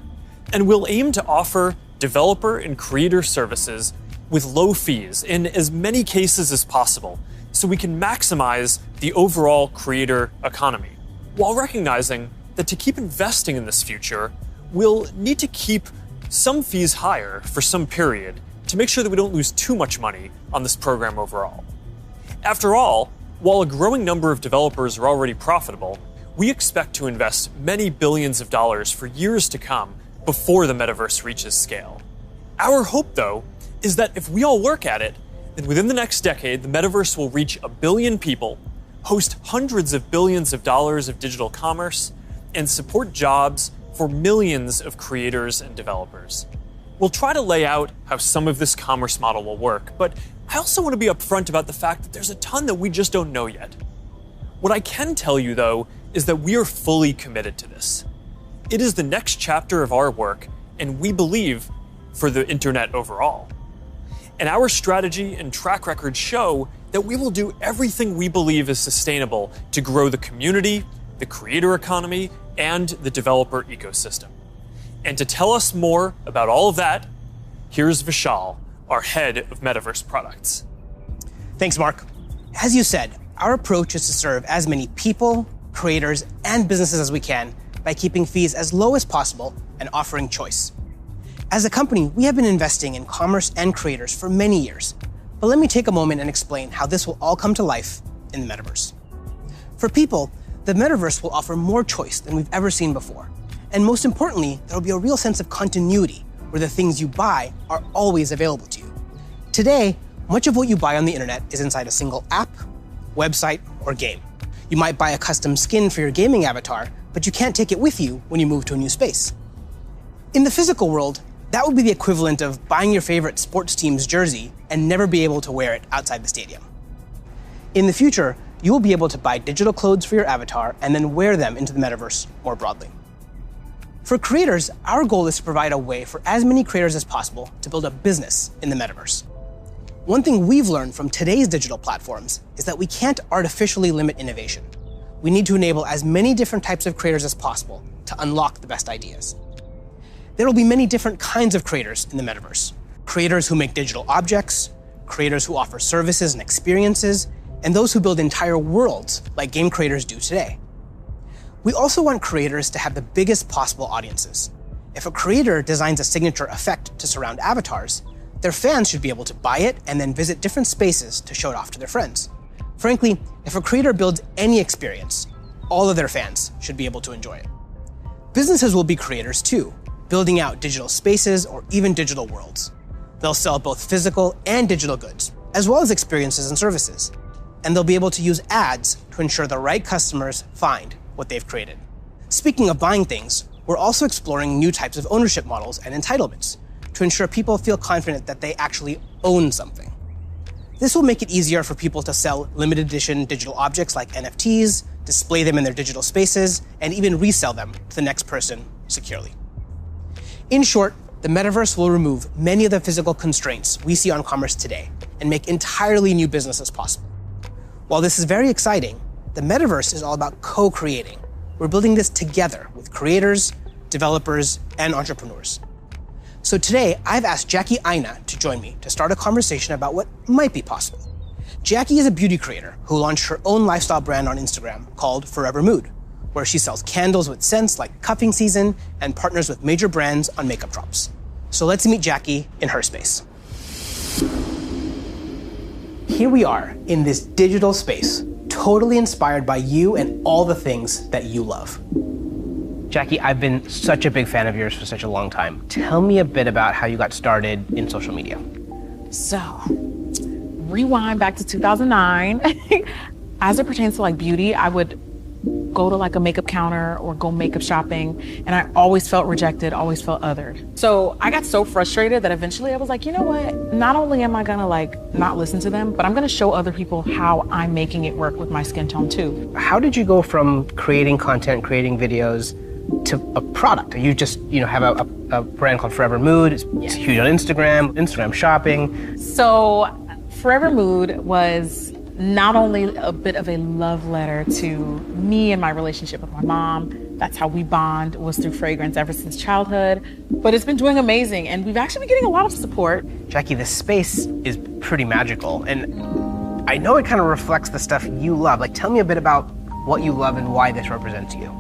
And we'll aim to offer developer and creator services with low fees in as many cases as possible so we can maximize the overall creator economy, while recognizing that to keep investing in this future, we'll need to keep some fees higher for some period to make sure that we don't lose too much money on this program overall. After all, while a growing number of developers are already profitable, we expect to invest many billions of dollars for years to come before the metaverse reaches scale. Our hope, though, is that if we all work at it, then within the next decade, the metaverse will reach 1 billion people, host hundreds of billions of dollars of digital commerce, and support jobs for millions of creators and developers. We'll try to lay out how some of this commerce model will work, but I also want to be upfront about the fact that there's a ton that we just don't know yet. What I can tell you, though, is that we are fully committed to this. It is the next chapter of our work, and we believe for the internet overall. And our strategy and track record show that we will do everything we believe is sustainable to grow the community, the creator economy, and the developer ecosystem. And to tell us more about all of that, here's Vishal, our head of Metaverse products. Thanks, Mark. As you said, our approach is to serve as many people, creators, and businesses as we can by keeping fees as low as possible and offering choice. As a company, we have been investing in commerce and creators for many years. But let me take a moment and explain how this will all come to life in the metaverse. For people, the metaverse will offer more choice than we've ever seen before. And most importantly, there will be a real sense of continuity where the things you buy are always available to you. Today, much of what you buy on the internet is inside a single app, website, or game. You might buy a custom skin for your gaming avatar, but you can't take it with you when you move to a new space. In the physical world, that would be the equivalent of buying your favorite sports team's jersey and never be able to wear it outside the stadium. In the future, you will be able to buy digital clothes for your avatar and then wear them into the metaverse more broadly. For creators, our goal is to provide a way for as many creators as possible to build a business in the metaverse. One thing we've learned from today's digital platforms is that we can't artificially limit innovation. We need to enable as many different types of creators as possible to unlock the best ideas. There will be many different kinds of creators in the metaverse. Creators who make digital objects, creators who offer services and experiences, and those who build entire worlds like game creators do today. We also want creators to have the biggest possible audiences. If a creator designs a signature effect to surround avatars, their fans should be able to buy it and then visit different spaces to show it off to their friends. Frankly, if a creator builds any experience, all of their fans should be able to enjoy it. Businesses will be creators too, building out digital spaces or even digital worlds. They'll sell both physical and digital goods, as well as experiences and services. And they'll be able to use ads to ensure the right customers find what they've created. Speaking of buying things, we're also exploring new types of ownership models and entitlements to ensure people feel confident that they actually own something. This will make it easier for people to sell limited edition digital objects like NFTs, display them in their digital spaces, and even resell them to the next person securely. In short, the metaverse will remove many of the physical constraints we see on commerce today and make entirely new businesses possible. While this is very exciting, the metaverse is all about co-creating. We're building this together with creators, developers, and entrepreneurs. So today, I've asked Jackie Aina to join me to start a conversation about what might be possible. Jackie is a beauty creator who launched her own lifestyle brand on Instagram called Forever Mood, where she sells candles with scents like cuffing season and partners with major brands on makeup drops. So let's meet Jackie in her space. Here we are in this digital space, totally inspired by you and all the things that you love. Jackie, I've been such a big fan of yours for such a long time. Tell me a bit about how you got started in social media. So, rewind back to 2009. As it pertains to like beauty, I would go to like a makeup counter or go makeup shopping, and I always felt rejected, always felt othered. So I got so frustrated that eventually I was like, you know what? Not only am I gonna like not listen to them, but I'm gonna show other people how I'm making it work with my skin tone too. How did you go from creating content, creating videos, to a product? You just, have a brand called Forever Mood. It's huge on Instagram shopping. So Forever Mood was not only a bit of a love letter to me and my relationship with my mom. That's how we bond, was through fragrance ever since childhood. But it's been doing amazing, and we've actually been getting a lot of support. Jackie, this space is pretty magical, and I know it kind of reflects the stuff you love. Like, tell me a bit about what you love and why this represents you.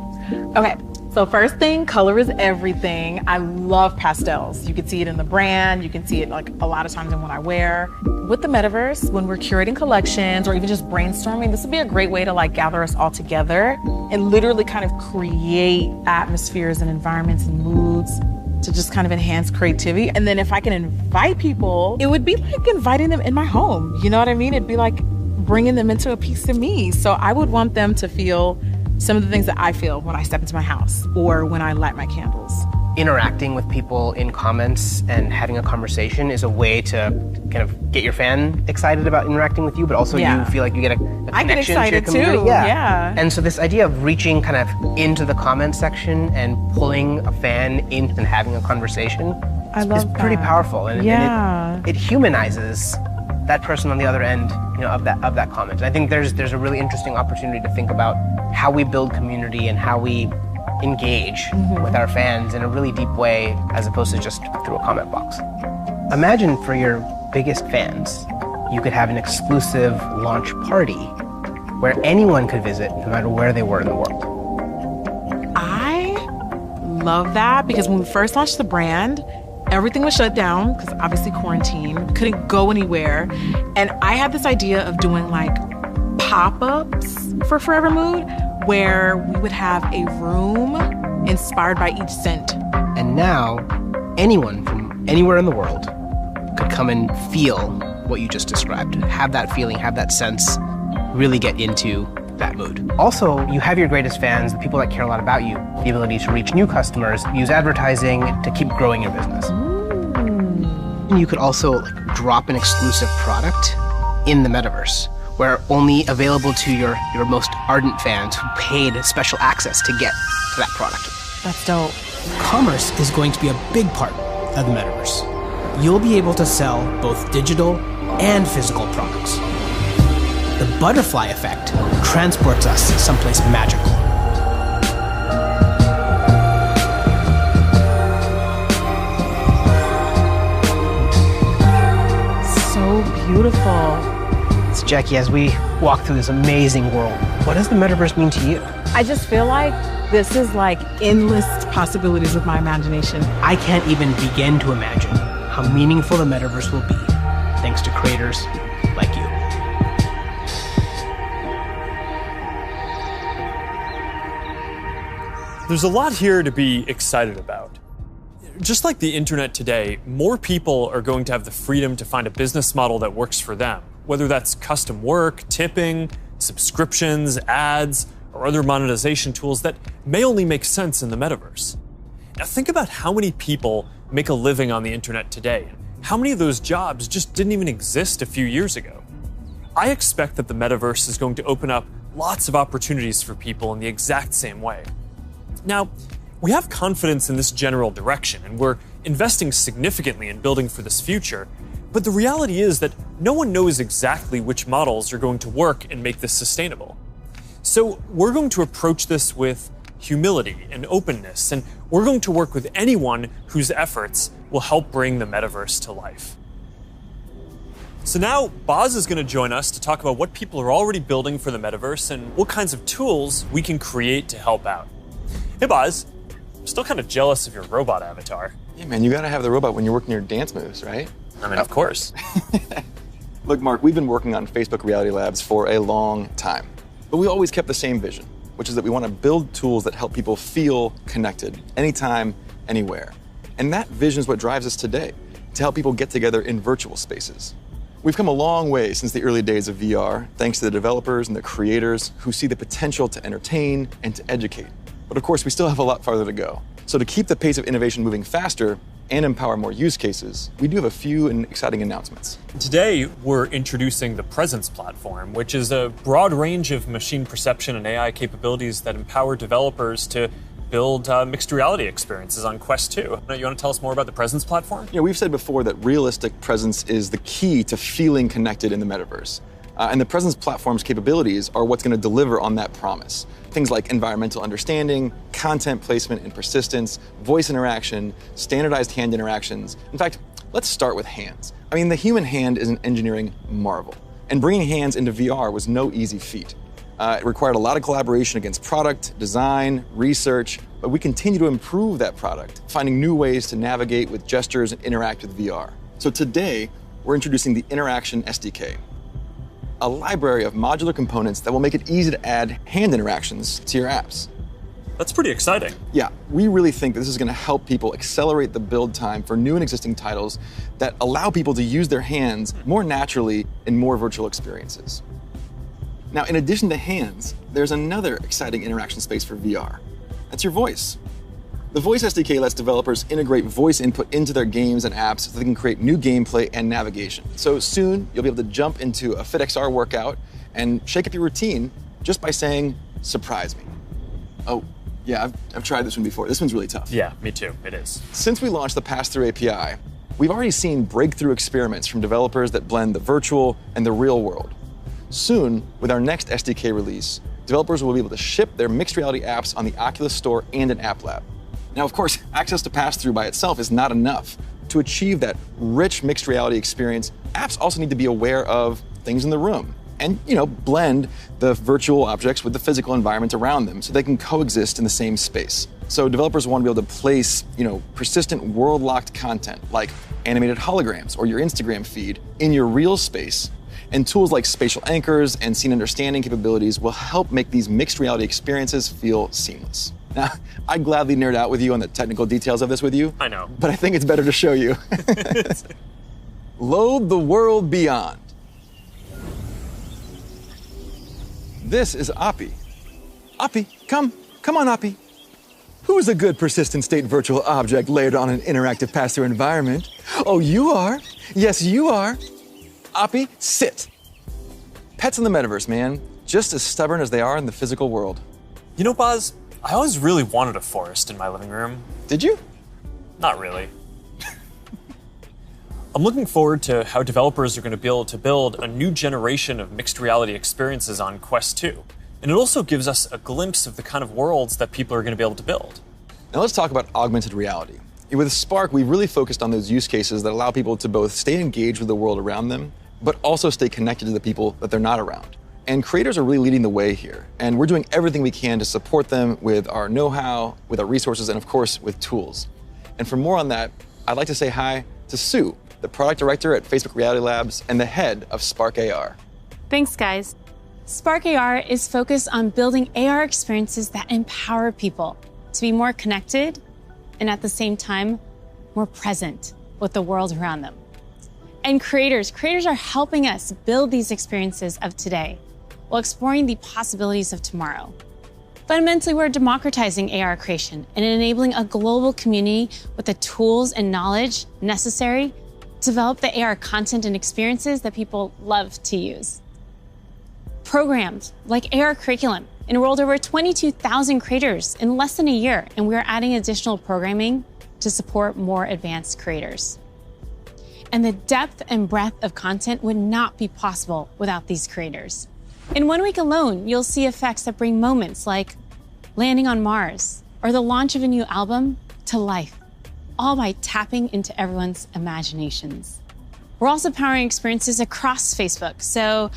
Okay. So first thing, color is everything. I love pastels. You can see it in the brand. You can see it like a lot of times in what I wear. With the metaverse, when we're curating collections or even just brainstorming, this would be a great way to like gather us all together and literally kind of create atmospheres and environments and moods to just kind of enhance creativity. And then if I can invite people, it would be like inviting them in my home. You know what I mean? It'd be like bringing them into a piece of me. So I would want them to feel some of the things that I feel when I step into my house or when I light my candles. Interacting with people in comments and having a conversation is a way to kind of get your fan excited about interacting with you, but also you feel like you get a connection I get excited to your community. too, yeah. And so this idea of reaching kind of into the comment section and pulling a fan in and having a conversation is pretty powerful. And it humanizes that person on the other end, of that comment. And I think there's a really interesting opportunity to think about how we build community and how we engage with our fans in a really deep way, as opposed to just through a comment box. Imagine for your biggest fans, you could have an exclusive launch party where anyone could visit, no matter where they were in the world. I love that, because when we first launched the brand, everything was shut down because obviously quarantine, couldn't go anywhere. And I had this idea of doing like pop-ups for Forever Mood, where we would have a room inspired by each scent. And now, anyone from anywhere in the world could come and feel what you just described, have that feeling, have that sense, really get into that mood. Also, you have your greatest fans, the people that care a lot about you, the ability to reach new customers, use advertising to keep growing your business. And you could also drop an exclusive product in the metaverse, where only available to your most ardent fans who paid special access to get to that product. That's dope. Commerce is going to be a big part of the metaverse. You'll be able to sell both digital and physical products. The butterfly effect transports us someplace magical. So beautiful. So Jackie, as we walk through this amazing world, what does the metaverse mean to you? I just feel like this is like endless possibilities with my imagination. I can't even begin to imagine how meaningful the metaverse will be thanks to creators like you. There's a lot here to be excited about. Just like the internet today, more people are going to have the freedom to find a business model that works for them, whether that's custom work, tipping, subscriptions, ads, or other monetization tools that may only make sense in the metaverse. Now think about how many people make a living on the internet today. How many of those jobs just didn't even exist a few years ago? I expect that the metaverse is going to open up lots of opportunities for people in the exact same way. Now, we have confidence in this general direction, and we're investing significantly in building for this future, but the reality is that no one knows exactly which models are going to work and make this sustainable. So we're going to approach this with humility and openness, and we're going to work with anyone whose efforts will help bring the metaverse to life. So now Boz is going to join us to talk about what people are already building for the metaverse and what kinds of tools we can create to help out. Hey Boz, I'm still kind of jealous of your robot avatar. Yeah, man, you gotta have the robot when you're working your dance moves, right? I mean, of course. Look, Mark, we've been working on Facebook Reality Labs for a long time, but we always kept the same vision, which is that we want to build tools that help people feel connected anytime, anywhere. And that vision is what drives us today, to help people get together in virtual spaces. We've come a long way since the early days of VR, thanks to the developers and the creators who see the potential to entertain and to educate. But of course, we still have a lot farther to go. So to keep the pace of innovation moving faster and empower more use cases, we do have a few exciting announcements. Today, we're introducing the Presence platform, which is a broad range of machine perception and AI capabilities that empower developers to build mixed reality experiences on Quest 2. You want to tell us more about the Presence platform? Yeah, we've said before that realistic presence is the key to feeling connected in the metaverse. And the Presence platform's capabilities are what's going to deliver on that promise. Things like environmental understanding, content placement and persistence, voice interaction, standardized hand interactions. In fact, let's start with hands. I mean, the human hand is an engineering marvel. And bringing hands into VR was no easy feat. It required a lot of collaboration against product, design, research, but we continue to improve that product, finding new ways to navigate with gestures and interact with VR. So today, we're introducing the Interaction SDK, a library of modular components that will make it easy to add hand interactions to your apps. That's pretty exciting. Yeah, we really think that this is going to help people accelerate the build time for new and existing titles that allow people to use their hands more naturally in more virtual experiences. Now, in addition to hands, there's another exciting interaction space for VR. That's your voice. The Voice SDK lets developers integrate voice input into their games and apps so they can create new gameplay and navigation. So soon, you'll be able to jump into a FitXR workout and shake up your routine just by saying, "Surprise me." Oh, yeah, I've tried this one before. This one's really tough. Yeah, me too. It is. Since we launched the Pass-Through API, we've already seen breakthrough experiments from developers that blend the virtual and the real world. Soon, with our next SDK release, developers will be able to ship their mixed reality apps on the Oculus Store and an App Lab. Now, of course, access to pass-through by itself is not enough. To achieve that rich mixed reality experience, apps also need to be aware of things in the room and, blend the virtual objects with the physical environment around them so they can coexist in the same space. So developers want to be able to place, persistent world-locked content like animated holograms or your Instagram feed in your real space. And tools like spatial anchors and scene understanding capabilities will help make these mixed reality experiences feel seamless. Now, I'd gladly nerd out with you on the technical details of this with you. I know. But I think it's better to show you. Load the world beyond. This is Appi. Appi, come on, Appi. Who's a good persistent state virtual object layered on an interactive pass-through environment? Oh, you are. Yes, you are. Appi, sit. Pets in the metaverse, man. Just as stubborn as they are in the physical world. You know, Boz, I always really wanted a forest in my living room. Did you? Not really. I'm looking forward to how developers are going to be able to build a new generation of mixed reality experiences on Quest 2. And it also gives us a glimpse of the kind of worlds that people are going to be able to build. Now let's talk about augmented reality. With Spark, we've really focused on those use cases that allow people to both stay engaged with the world around them, but also stay connected to the people that they're not around. And creators are really leading the way here. And we're doing everything we can to support them with our know-how, with our resources, and of course, with tools. And for more on that, I'd like to say hi to Sue, the product director at Facebook Reality Labs and the head of Spark AR. Thanks, guys. Spark AR is focused on building AR experiences that empower people to be more connected and at the same time, more present with the world around them. And creators are helping us build these experiences of today while exploring the possibilities of tomorrow. Fundamentally, we're democratizing AR creation and enabling a global community with the tools and knowledge necessary to develop the AR content and experiences that people love to use. Programs like AR Curriculum enrolled over 22,000 creators in less than a year, and we're adding additional programming to support more advanced creators. And the depth and breadth of content would not be possible without these creators. In 1 week alone, you'll see effects that bring moments like landing on Mars or the launch of a new album to life, all by tapping into everyone's imaginations. We're also powering experiences across Facebook, so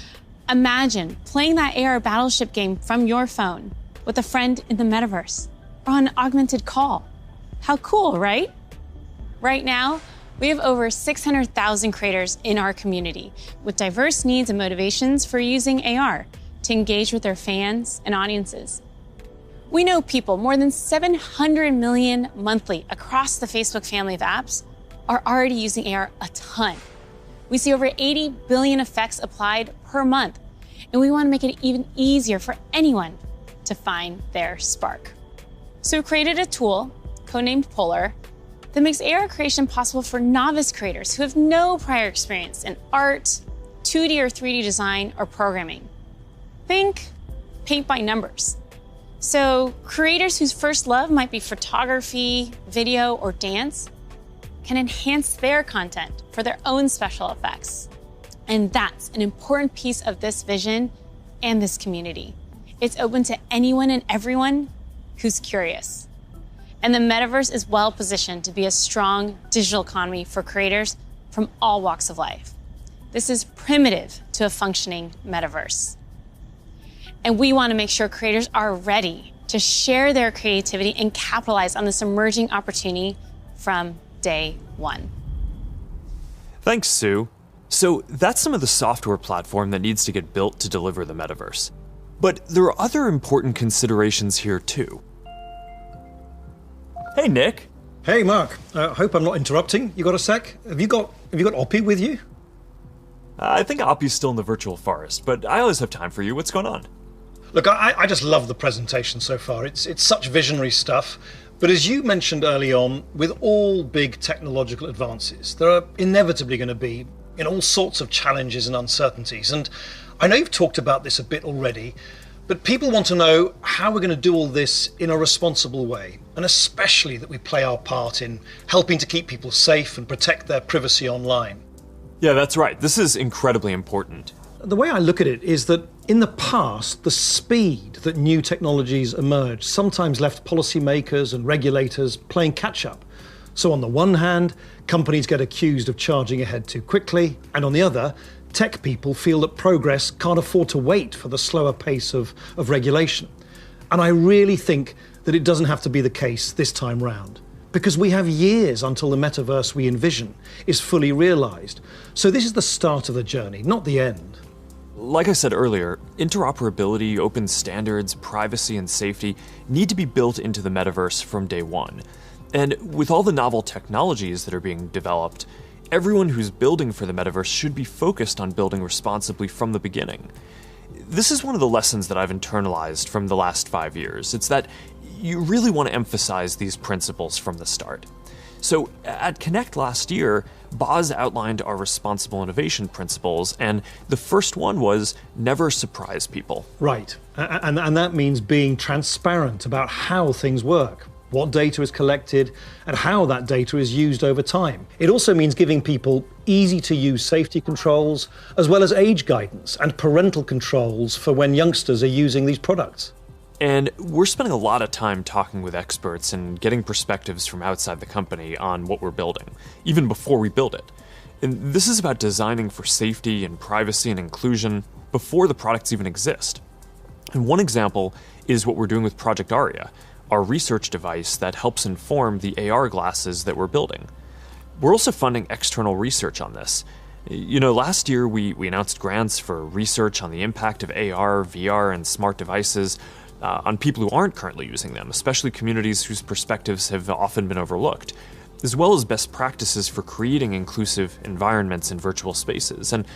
imagine playing that AR battleship game from your phone with a friend in the metaverse or on an augmented call. How cool, right? Right now, we have over 600,000 creators in our community with diverse needs and motivations for using AR to engage with their fans and audiences. We know people, more than 700 million monthly across the Facebook family of apps, are already using AR a ton. We see over 80 billion effects applied per month, and we want to make it even easier for anyone to find their spark. So we created a tool, codenamed Polar, that makes AR creation possible for novice creators who have no prior experience in art, 2D or 3D design, or programming. Think paint by numbers. So creators whose first love might be photography, video, or dance can enhance their content for their own special effects. And that's an important piece of this vision and this community. It's open to anyone and everyone who's curious. And the metaverse is well positioned to be a strong digital economy for creators from all walks of life. This is primitive to a functioning metaverse. And we want to make sure creators are ready to share their creativity and capitalize on this emerging opportunity from day one. Thanks, Sue. So that's some of the software platform that needs to get built to deliver the metaverse. But there are other important considerations here too. Hey, Nick. Hey, Mark. Hope I'm not interrupting. You got a sec? Have you got Oppie with you? I think Oppie's still in the virtual forest, but I always have time for you. What's going on? Look, I just love the presentation so far. It's such visionary stuff. But as you mentioned early on, with all big technological advances, there are inevitably going to be all sorts of challenges and uncertainties. And I know you've talked about this a bit already, but people want to know how we're going to do all this in a responsible way, and especially that we play our part in helping to keep people safe and protect their privacy online. Yeah, that's right. This is incredibly important. The way I look at it is that in the past, the speed that new technologies emerged sometimes left policymakers and regulators playing catch-up. So on the one hand, companies get accused of charging ahead too quickly, and on the other, tech people feel that progress can't afford to wait for the slower pace of regulation. And I really think that it doesn't have to be the case this time round, because we have years until the metaverse we envision is fully realized. So this is the start of the journey, not the end. Like I said earlier, interoperability, open standards, privacy, and safety need to be built into the metaverse from day one. And with all the novel technologies that are being developed, everyone who's building for the metaverse should be focused on building responsibly from the beginning. This is one of the lessons that I've internalized from the last 5 years. It's that you really want to emphasize these principles from the start. So at Connect last year, Boz outlined our responsible innovation principles, and the first one was never surprise people. Right, and that means being transparent about how things work, what data is collected, and how that data is used over time. It also means giving people easy-to-use safety controls, as well as age guidance and parental controls for when youngsters are using these products. And we're spending a lot of time talking with experts and getting perspectives from outside the company on what we're building, even before we build it. And this is about designing for safety and privacy and inclusion before the products even exist. And one example is what we're doing with Project Aria, our research device that helps inform the AR glasses that we're building. We're also funding external research on this. You know, last year we announced grants for research on the impact of AR, VR, and smart devices on people who aren't currently using them, especially communities whose perspectives have often been overlooked, as well as best practices for creating inclusive environments in virtual spaces. And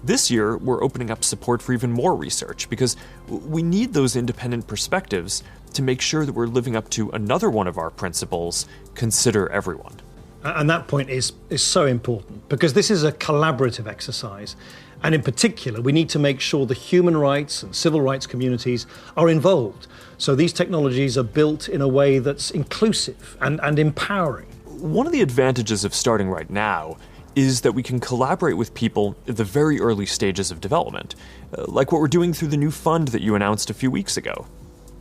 this year, we're opening up support for even more research because we need those independent perspectives to make sure that we're living up to another one of our principles, consider everyone. And that point is so important because this is a collaborative exercise. And in particular, we need to make sure the human rights and civil rights communities are involved. So these technologies are built in a way that's inclusive and empowering. One of the advantages of starting right now is that we can collaborate with people at the very early stages of development, like what we're doing through the new fund that you announced a few weeks ago.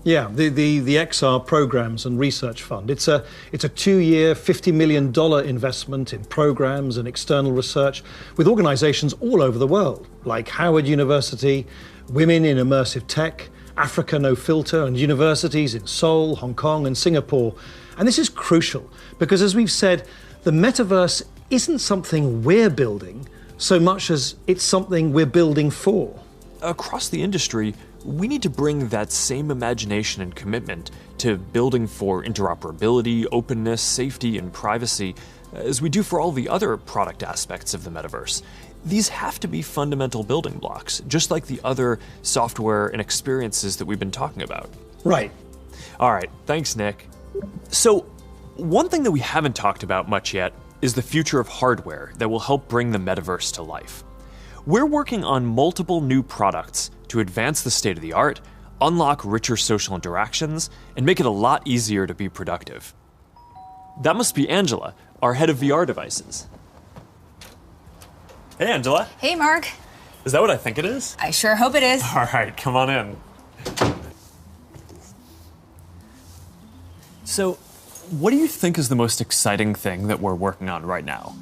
Yeah, the XR Programs and Research Fund. It's a 2-year, $50 million investment in programs and external research with organizations all over the world, like Howard University, Women in Immersive Tech, Africa No Filter, and universities in Seoul, Hong Kong, and Singapore. And this is crucial because, as we've said, The metaverse isn't something we're building so much as it's something we're building for. Across the industry, we need to bring that same imagination and commitment to building for interoperability, openness, safety, and privacy as we do for all the other product aspects of the metaverse. These have to be fundamental building blocks, just like the other software and experiences that we've been talking about. Right. All right, thanks, Nick. So, one thing that we haven't talked about much yet is the future of hardware that will help bring the metaverse to life. We're working on multiple new products to advance the state of the art, unlock richer social interactions, and make it a lot easier to be productive. That must be Angela, our head of VR devices. Hey, Angela. Hey, Mark. Is that what I think it is? I sure hope it is. All right, come on in. So, what do you think is the most exciting thing that we're working on right now?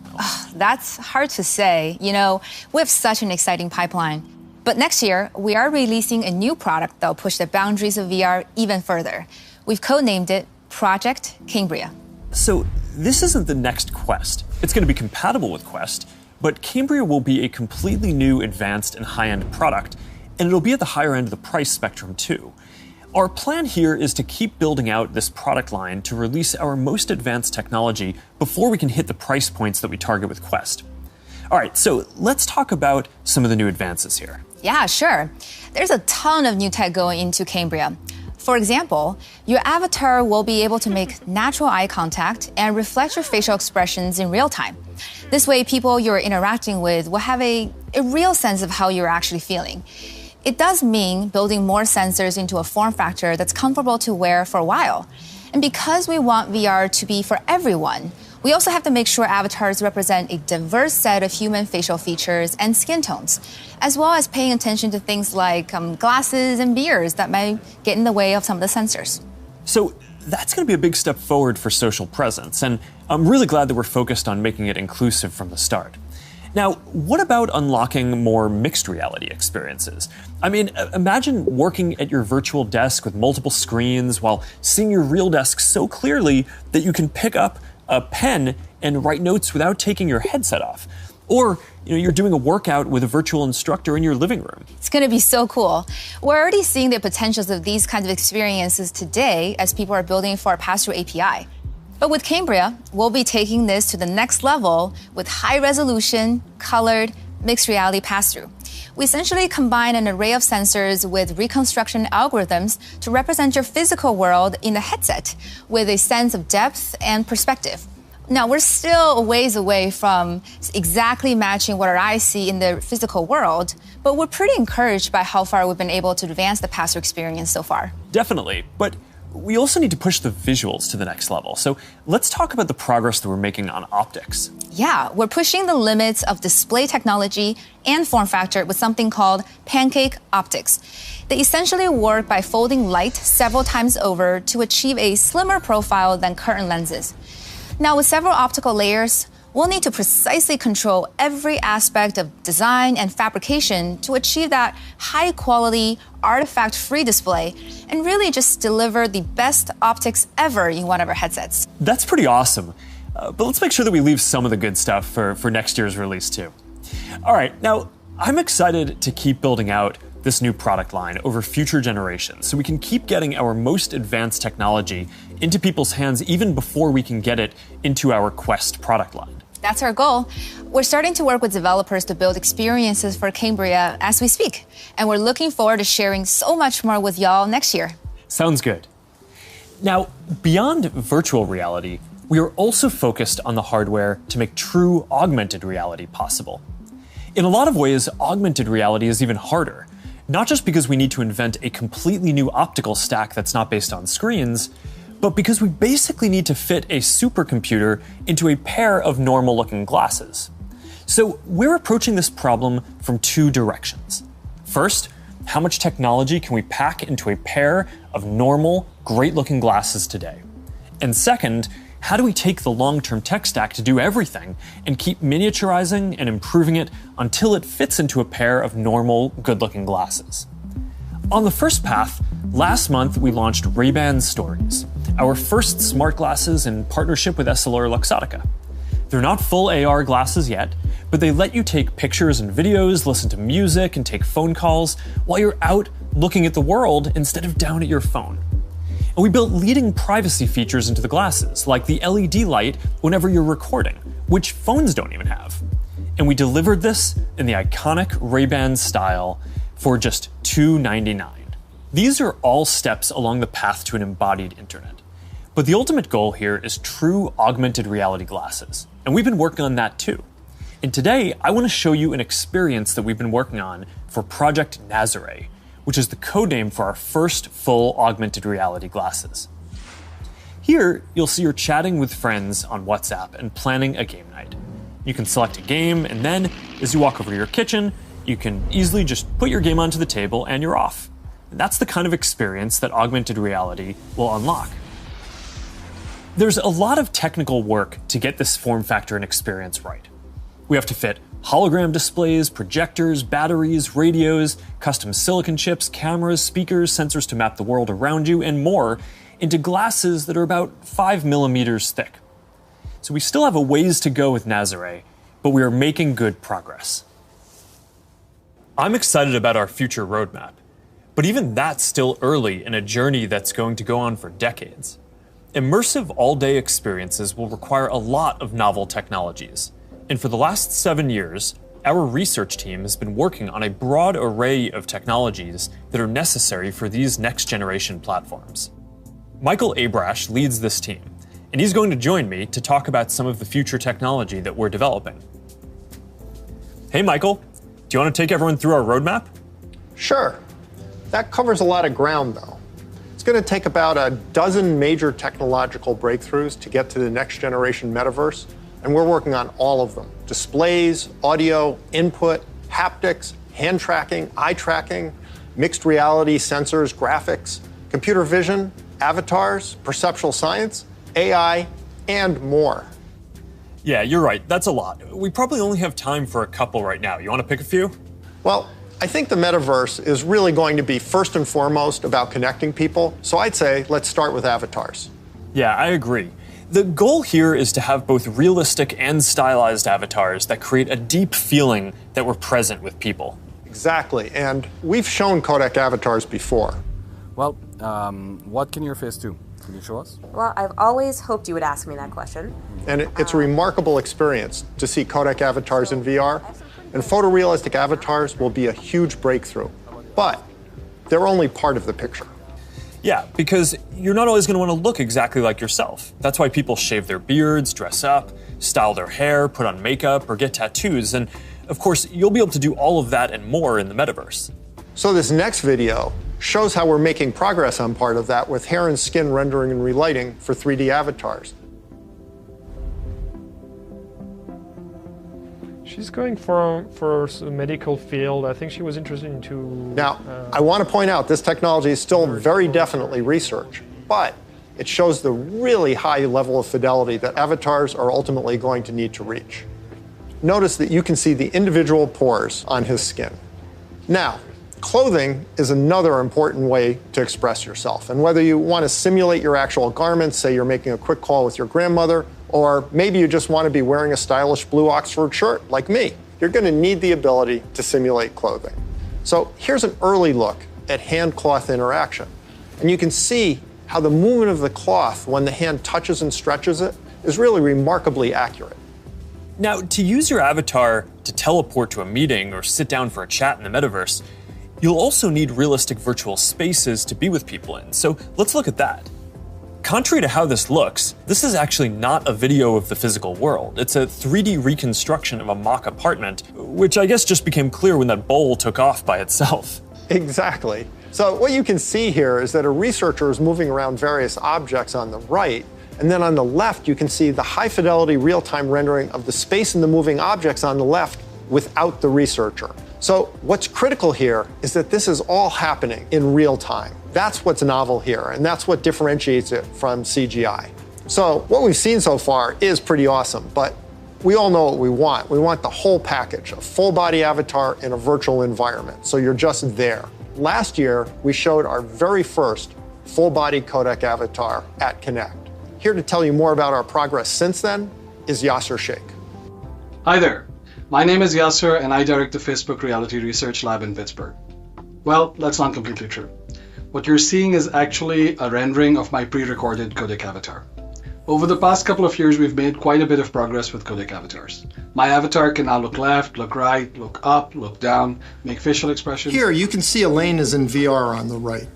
That's hard to say. You know, we have such an exciting pipeline. But next year, we are releasing a new product that will push the boundaries of VR even further. We've codenamed it Project Cambria. So, this isn't the next Quest. It's going to be compatible with Quest, but Cambria will be a completely new, advanced, and high-end product, and it'll be at the higher end of the price spectrum, too. Our plan here is to keep building out this product line to release our most advanced technology before we can hit the price points that we target with Quest. All right, so let's talk about some of the new advances here. Yeah, sure. There's a ton of new tech going into Cambria. For example, your avatar will be able to make natural eye contact and reflect your facial expressions in real time. This way, people you're interacting with will have a real sense of how you're actually feeling. It does mean building more sensors into a form factor that's comfortable to wear for a while. And because we want VR to be for everyone, we also have to make sure avatars represent a diverse set of human facial features and skin tones, as well as paying attention to things like glasses and beards that might get in the way of some of the sensors. So that's going to be a big step forward for social presence, and I'm really glad that we're focused on making it inclusive from the start. Now, what about unlocking more mixed reality experiences? I mean, imagine working at your virtual desk with multiple screens while seeing your real desk so clearly that you can pick up a pen and write notes without taking your headset off. Or, you're doing a workout with a virtual instructor in your living room. It's going to be so cool. We're already seeing the potentials of these kinds of experiences today as people are building for our pass-through API. But with Cambria, we'll be taking this to the next level with high-resolution, colored, mixed reality pass-through. We essentially combine an array of sensors with reconstruction algorithms to represent your physical world in the headset with a sense of depth and perspective. Now, we're still a ways away from exactly matching what our eyes see in the physical world, but we're pretty encouraged by how far we've been able to advance the pass-through experience so far. Definitely, but we also need to push the visuals to the next level. So let's talk about the progress that we're making on optics. Yeah, we're pushing the limits of display technology and form factor with something called pancake optics. They essentially work by folding light several times over to achieve a slimmer profile than current lenses. Now, with several optical layers, we'll need to precisely control every aspect of design and fabrication to achieve that high-quality, artifact-free display and really just deliver the best optics ever in one of our headsets. That's pretty awesome. But let's make sure that we leave some of the good stuff for next year's release, too. All right, now, I'm excited to keep building out this new product line over future generations so we can keep getting our most advanced technology into people's hands even before we can get it into our Quest product line. That's our goal. We're starting to work with developers to build experiences for Cambria as we speak, and we're looking forward to sharing so much more with y'all next year. Sounds good. Now, beyond virtual reality, we are also focused on the hardware to make true augmented reality possible. In a lot of ways, augmented reality is even harder, not just because we need to invent a completely new optical stack that's not based on screens, but because we basically need to fit a supercomputer into a pair of normal-looking glasses. So we're approaching this problem from two directions. First, how much technology can we pack into a pair of normal, great-looking glasses today? And second, how do we take the long-term tech stack to do everything and keep miniaturizing and improving it until it fits into a pair of normal, good-looking glasses? On the first path, last month we launched Ray-Ban Stories, our first smart glasses in partnership with Essilor Luxottica. They're not full AR glasses yet, but they let you take pictures and videos, listen to music, and take phone calls while you're out looking at the world instead of down at your phone. And we built leading privacy features into the glasses, like the LED light whenever you're recording, which phones don't even have. And we delivered this in the iconic Ray-Ban style for just $299. These are all steps along the path to an embodied internet. But the ultimate goal here is true augmented reality glasses. And we've been working on that too. And today, I want to show you an experience that we've been working on for Project Nazare, which is the codename for our first full augmented reality glasses. Here, you'll see you're chatting with friends on WhatsApp and planning a game night. You can select a game, and then, as you walk over to your kitchen, you can easily just put your game onto the table and you're off. And that's the kind of experience that augmented reality will unlock. There's a lot of technical work to get this form factor and experience right. We have to fit hologram displays, projectors, batteries, radios, custom silicon chips, cameras, speakers, sensors to map the world around you, and more into glasses that are about 5 millimeters thick. So we still have a ways to go with Nazare, but we are making good progress. I'm excited about our future roadmap, but even that's still early in a journey that's going to go on for decades. Immersive all-day experiences will require a lot of novel technologies. And for the last 7 years, our research team has been working on a broad array of technologies that are necessary for these next-generation platforms. Michael Abrash leads this team, and he's going to join me to talk about some of the future technology that we're developing. Hey, Michael, do you want to take everyone through our roadmap? Sure. That covers a lot of ground, though. It's going to take about a dozen major technological breakthroughs to get to the next-generation metaverse, and we're working on all of them. Displays, audio, input, haptics, hand tracking, eye tracking, mixed reality, sensors, graphics, computer vision, avatars, perceptual science, AI, and more. Yeah, you're right. That's a lot. We probably only have time for a couple right now. You want to pick a few? Well, I think the metaverse is really going to be first and foremost about connecting people. So I'd say let's start with avatars. Yeah, I agree. The goal here is to have both realistic and stylized avatars that create a deep feeling that we're present with people. Exactly, and we've shown codec avatars before. Well, what can your face do? Can you show us? Well, I've always hoped you would ask me that question. And it's a remarkable experience to see codec avatars in VR, and photorealistic avatars will be a huge breakthrough. But they're only part of the picture. Yeah, because you're not always going to want to look exactly like yourself. That's why people shave their beards, dress up, style their hair, put on makeup, or get tattoos. And of course, you'll be able to do all of that and more in the metaverse. So this next video shows how we're making progress on part of that with hair and skin rendering and relighting for 3D avatars. She's going for a medical field. I think she was interested into... Now, I want to point out this technology is still very definitely research, but it shows the really high level of fidelity that avatars are ultimately going to need to reach. Notice that you can see the individual pores on his skin. Now, clothing is another important way to express yourself. And whether you want to simulate your actual garments, say you're making a quick call with your grandmother, or maybe you just want to be wearing a stylish blue Oxford shirt like me, you're going to need the ability to simulate clothing. So here's an early look at hand-cloth interaction. And you can see how the movement of the cloth when the hand touches and stretches it is really remarkably accurate. Now, to use your avatar to teleport to a meeting or sit down for a chat in the metaverse, you'll also need realistic virtual spaces to be with people in. So let's look at that. Contrary to how this looks, this is actually not a video of the physical world. It's a 3D reconstruction of a mock apartment, which I guess just became clear when that bowl took off by itself. Exactly. So what you can see here is that a researcher is moving around various objects on the right, and then on the left you can see the high-fidelity real-time rendering of the space in the moving objects on the left without the researcher. So what's critical here is that this is all happening in real time. That's what's novel here, and that's what differentiates it from CGI. So what we've seen so far is pretty awesome, but we all know what we want. We want the whole package, a full-body avatar in a virtual environment, so you're just there. Last year, we showed our very first full-body codec avatar at Connect. Here to tell you more about our progress since then is Yasser Sheikh. Hi there. My name is Yasser, and I direct the Facebook Reality Research Lab in Pittsburgh. Well, that's not completely true. What you're seeing is actually a rendering of my pre-recorded codec avatar. Over the past couple of years, we've made quite a bit of progress with codec avatars. My avatar can now look left, look right, look up, look down, make facial expressions. Here, you can see Elaine is in VR on the right.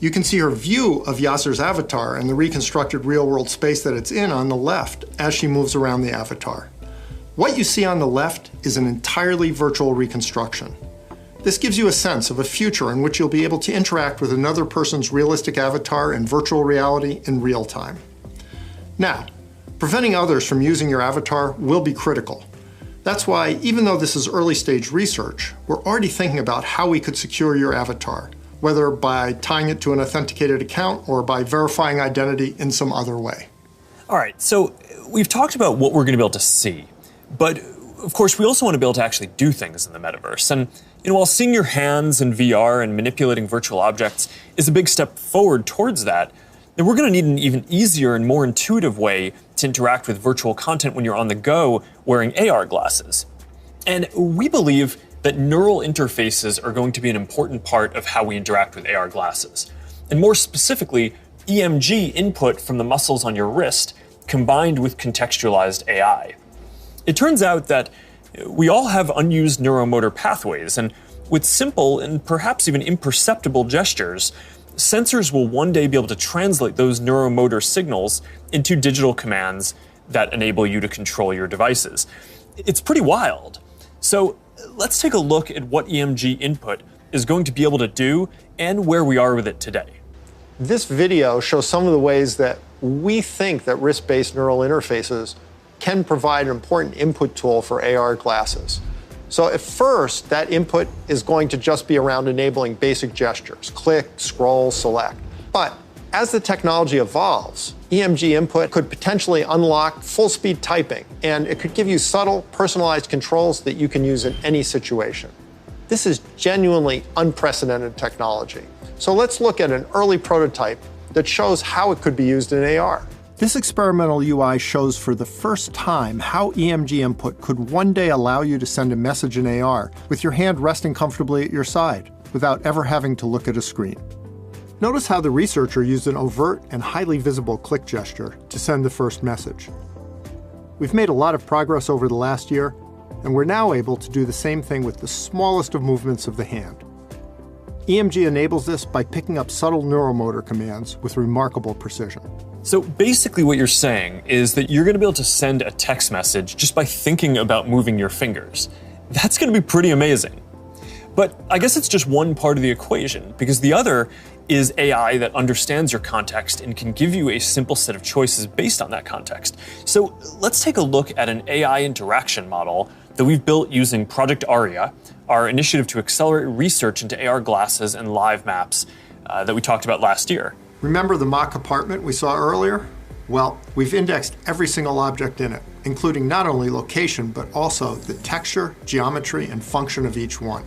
You can see her view of Yasser's avatar and the reconstructed real-world space that it's in on the left as she moves around the avatar. What you see on the left is an entirely virtual reconstruction. This gives you a sense of a future in which you'll be able to interact with another person's realistic avatar in virtual reality in real time. Now, preventing others from using your avatar will be critical. That's why, even though this is early stage research, we're already thinking about how we could secure your avatar, whether by tying it to an authenticated account or by verifying identity in some other way. All right, so we've talked about what we're going to be able to see, but of course we also want to be able to actually do things in the metaverse. And while seeing your hands in VR and manipulating virtual objects is a big step forward towards that, then we're going to need an even easier and more intuitive way to interact with virtual content when you're on the go wearing AR glasses. And we believe that neural interfaces are going to be an important part of how we interact with AR glasses. And more specifically, EMG input from the muscles on your wrist combined with contextualized AI. It turns out that we all have unused neuromotor pathways, and with simple and perhaps even imperceptible gestures, sensors will one day be able to translate those neuromotor signals into digital commands that enable you to control your devices. It's pretty wild. So let's take a look at what EMG input is going to be able to do and where we are with it today. This video shows some of the ways that we think that wrist-based neural interfaces can provide an important input tool for AR glasses. So at first, that input is going to just be around enabling basic gestures, click, scroll, select. But as the technology evolves, EMG input could potentially unlock full-speed typing, and it could give you subtle, personalized controls that you can use in any situation. This is genuinely unprecedented technology. So let's look at an early prototype that shows how it could be used in AR. This experimental UI shows for the first time how EMG input could one day allow you to send a message in AR with your hand resting comfortably at your side without ever having to look at a screen. Notice how the researcher used an overt and highly visible click gesture to send the first message. We've made a lot of progress over the last year, and we're now able to do the same thing with the smallest of movements of the hand. EMG enables this by picking up subtle neuromotor commands with remarkable precision. So basically what you're saying is that you're going to be able to send a text message just by thinking about moving your fingers. That's going to be pretty amazing. But I guess it's just one part of the equation, because the other is AI that understands your context and can give you a simple set of choices based on that context. So let's take a look at an AI interaction model that we've built using Project Aria, our initiative to accelerate research into AR glasses and live maps that we talked about last year. Remember the mock apartment we saw earlier? Well, we've indexed every single object in it, including not only location, but also the texture, geometry, and function of each one.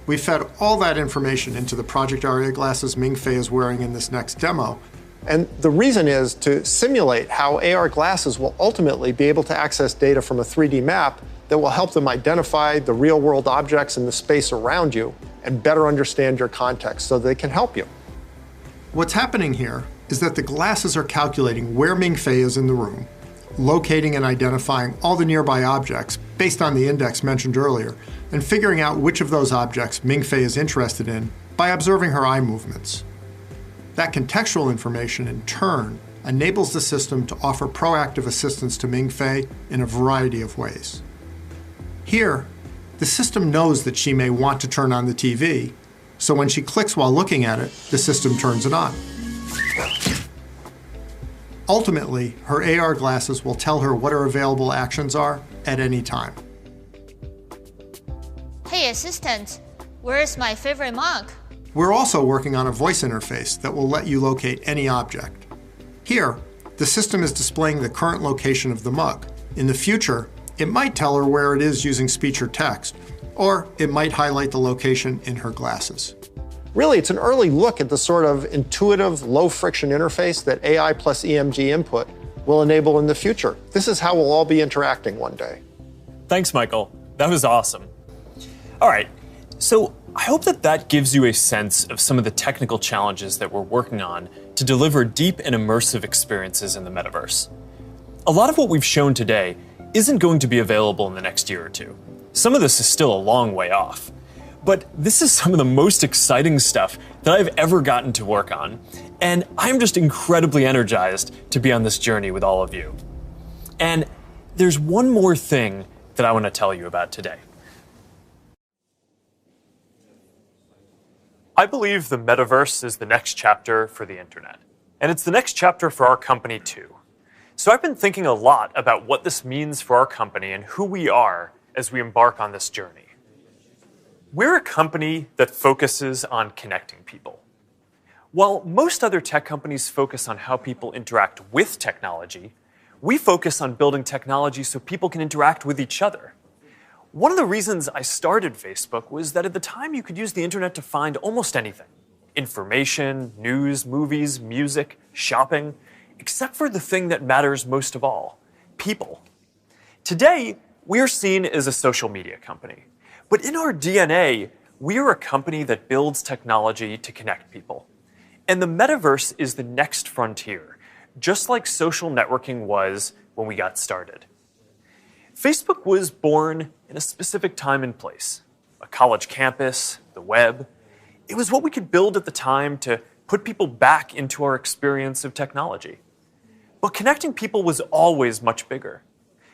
We fed all that information into the Project Aria glasses Ming-Fei is wearing in this next demo. And the reason is to simulate how AR glasses will ultimately be able to access data from a 3D map that will help them identify the real-world objects in the space around you and better understand your context so they can help you. What's happening here is that the glasses are calculating where Ming-Fei is in the room, locating and identifying all the nearby objects based on the index mentioned earlier, and figuring out which of those objects Ming-Fei is interested in by observing her eye movements. That contextual information, in turn, enables the system to offer proactive assistance to Ming-Fei in a variety of ways. Here, the system knows that she may want to turn on the TV, so when she clicks while looking at it, the system turns it on. Ultimately, her AR glasses will tell her what her available actions are at any time. Hey assistant, where's my favorite mug? We're also working on a voice interface that will let you locate any object. Here, the system is displaying the current location of the mug. In the future, it might tell her where it is using speech or text, or it might highlight the location in her glasses. Really, it's an early look at the sort of intuitive, low-friction interface that AI plus EMG input will enable in the future. This is how we'll all be interacting one day. Thanks, Michael. That was awesome. All right, so I hope that gives you a sense of some of the technical challenges that we're working on to deliver deep and immersive experiences in the metaverse. A lot of what we've shown today isn't going to be available in the next year or two. Some of this is still a long way off. But this is some of the most exciting stuff that I've ever gotten to work on, and I'm just incredibly energized to be on this journey with all of you. And there's one more thing that I want to tell you about today. I believe the metaverse is the next chapter for the internet, and it's the next chapter for our company too. So I've been thinking a lot about what this means for our company and who we are as we embark on this journey. We're a company that focuses on connecting people. While most other tech companies focus on how people interact with technology, we focus on building technology so people can interact with each other. One of the reasons I started Facebook was that at the time you could use the internet to find almost anything. Information, news, movies, music, shopping, except for the thing that matters most of all, people. Today, we're seen as a social media company. But in our DNA, we are a company that builds technology to connect people. And the metaverse is the next frontier, just like social networking was when we got started. Facebook was born in a specific time and place, a college campus, the web. It was what we could build at the time to put people back into our experience of technology. But connecting people was always much bigger.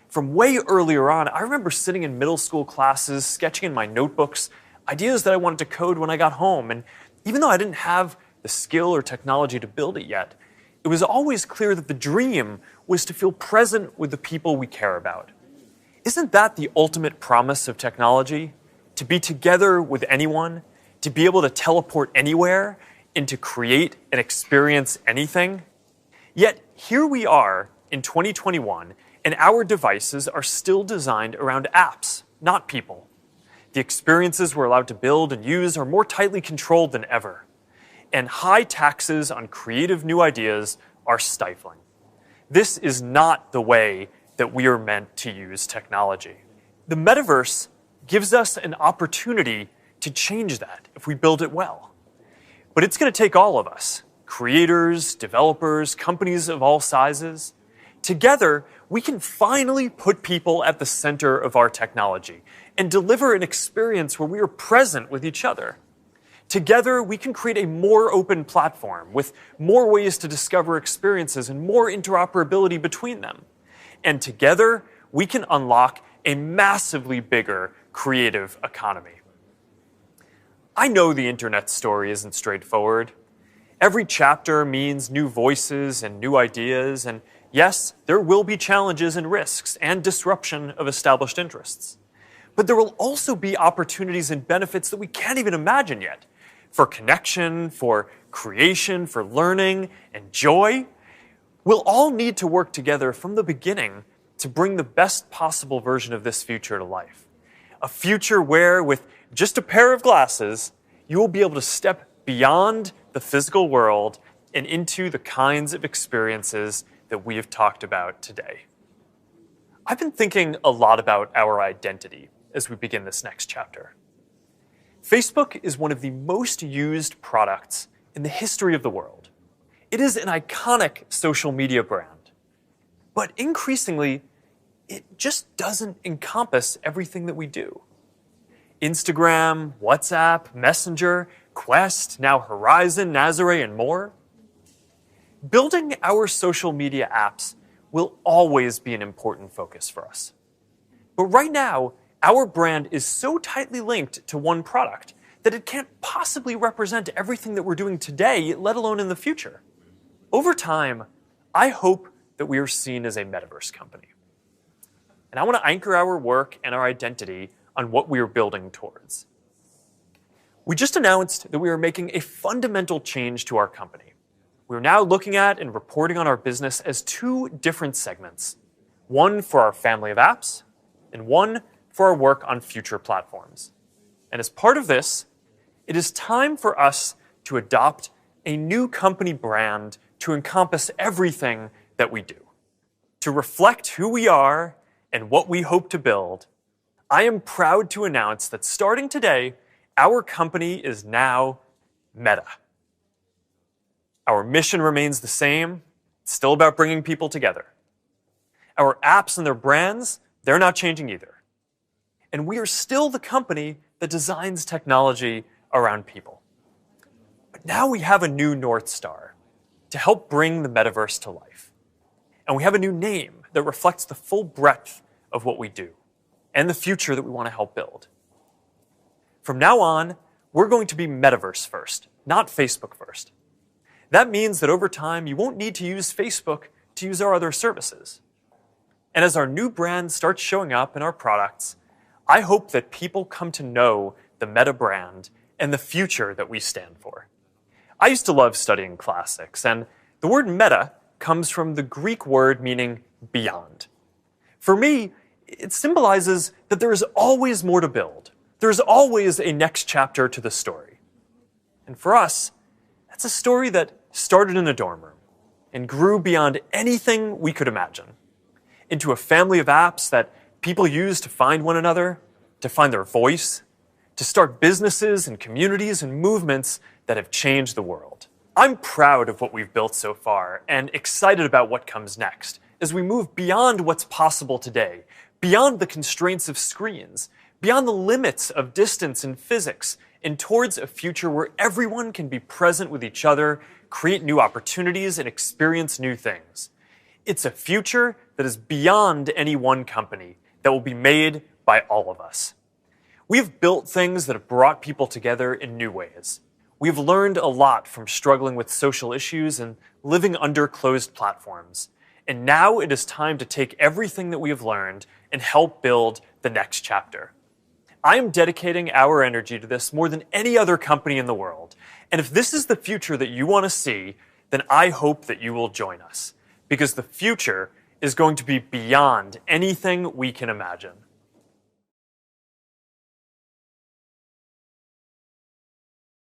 From way earlier on, I remember sitting in middle school classes, sketching in my notebooks, ideas that I wanted to code when I got home. And even though I didn't have the skill or technology to build it yet, it was always clear that the dream was to feel present with the people we care about. Isn't that the ultimate promise of technology? To be together with anyone, to be able to teleport anywhere, and to create and experience anything? Yet here we are in 2021, and our devices are still designed around apps, not people. The experiences we're allowed to build and use are more tightly controlled than ever. And high taxes on creative new ideas are stifling. This is not the way that we are meant to use technology. The metaverse gives us an opportunity to change that if we build it well. But it's going to take all of us, creators, developers, companies of all sizes. Together, we can finally put people at the center of our technology and deliver an experience where we are present with each other. Together, we can create a more open platform with more ways to discover experiences and more interoperability between them. And together, we can unlock a massively bigger creative economy. I know the internet story isn't straightforward. Every chapter means new voices and new ideas, and yes, there will be challenges and risks and disruption of established interests. But there will also be opportunities and benefits that we can't even imagine yet. For connection, for creation, for learning, and joy. We'll all need to work together from the beginning to bring the best possible version of this future to life. A future where, with just a pair of glasses, you will be able to step beyond the physical world and into the kinds of experiences that we have talked about today. I've been thinking a lot about our identity as we begin this next chapter. Facebook is one of the most used products in the history of the world. It is an iconic social media brand. But increasingly, it just doesn't encompass everything that we do. Instagram, WhatsApp, Messenger, Quest, now Horizon, Nazare, and more. Building our social media apps will always be an important focus for us. But right now, our brand is so tightly linked to one product that it can't possibly represent everything that we're doing today, let alone in the future. Over time, I hope that we are seen as a metaverse company. And I want to anchor our work and our identity on what we are building towards. We just announced that we are making a fundamental change to our company. We're now looking at and reporting on our business as two different segments. One for our family of apps, and one for our work on future platforms. And as part of this, it is time for us to adopt a new company brand to encompass everything that we do. To reflect who we are and what we hope to build, I am proud to announce that starting today, our company is now Meta. Our mission remains the same. It's still about bringing people together. Our apps and their brands, they're not changing either. And we are still the company that designs technology around people. But now we have a new North Star to help bring the metaverse to life. And we have a new name that reflects the full breadth of what we do and the future that we want to help build. From now on, we're going to be metaverse first, not Facebook first. That means that over time, you won't need to use Facebook to use our other services. And as our new brand starts showing up in our products, I hope that people come to know the Meta brand and the future that we stand for. I used to love studying classics, and the word meta comes from the Greek word meaning beyond. For me, it symbolizes that there is always more to build. There is always a next chapter to the story. And for us, that's a story that started in a dorm room and grew beyond anything we could imagine, into a family of apps that people use to find one another, to find their voice, to start businesses and communities and movements that have changed the world. I'm proud of what we've built so far and excited about what comes next as we move beyond what's possible today, beyond the constraints of screens, beyond the limits of distance and physics, and towards a future where everyone can be present with each other, create new opportunities, and experience new things. It's a future that is beyond any one company, that will be made by all of us. We've built things that have brought people together in new ways. We've learned a lot from struggling with social issues and living under closed platforms. And now it is time to take everything that we have learned and help build the next chapter. I am dedicating our energy to this more than any other company in the world. And if this is the future that you want to see, then I hope that you will join us. Because the future is going to be beyond anything we can imagine.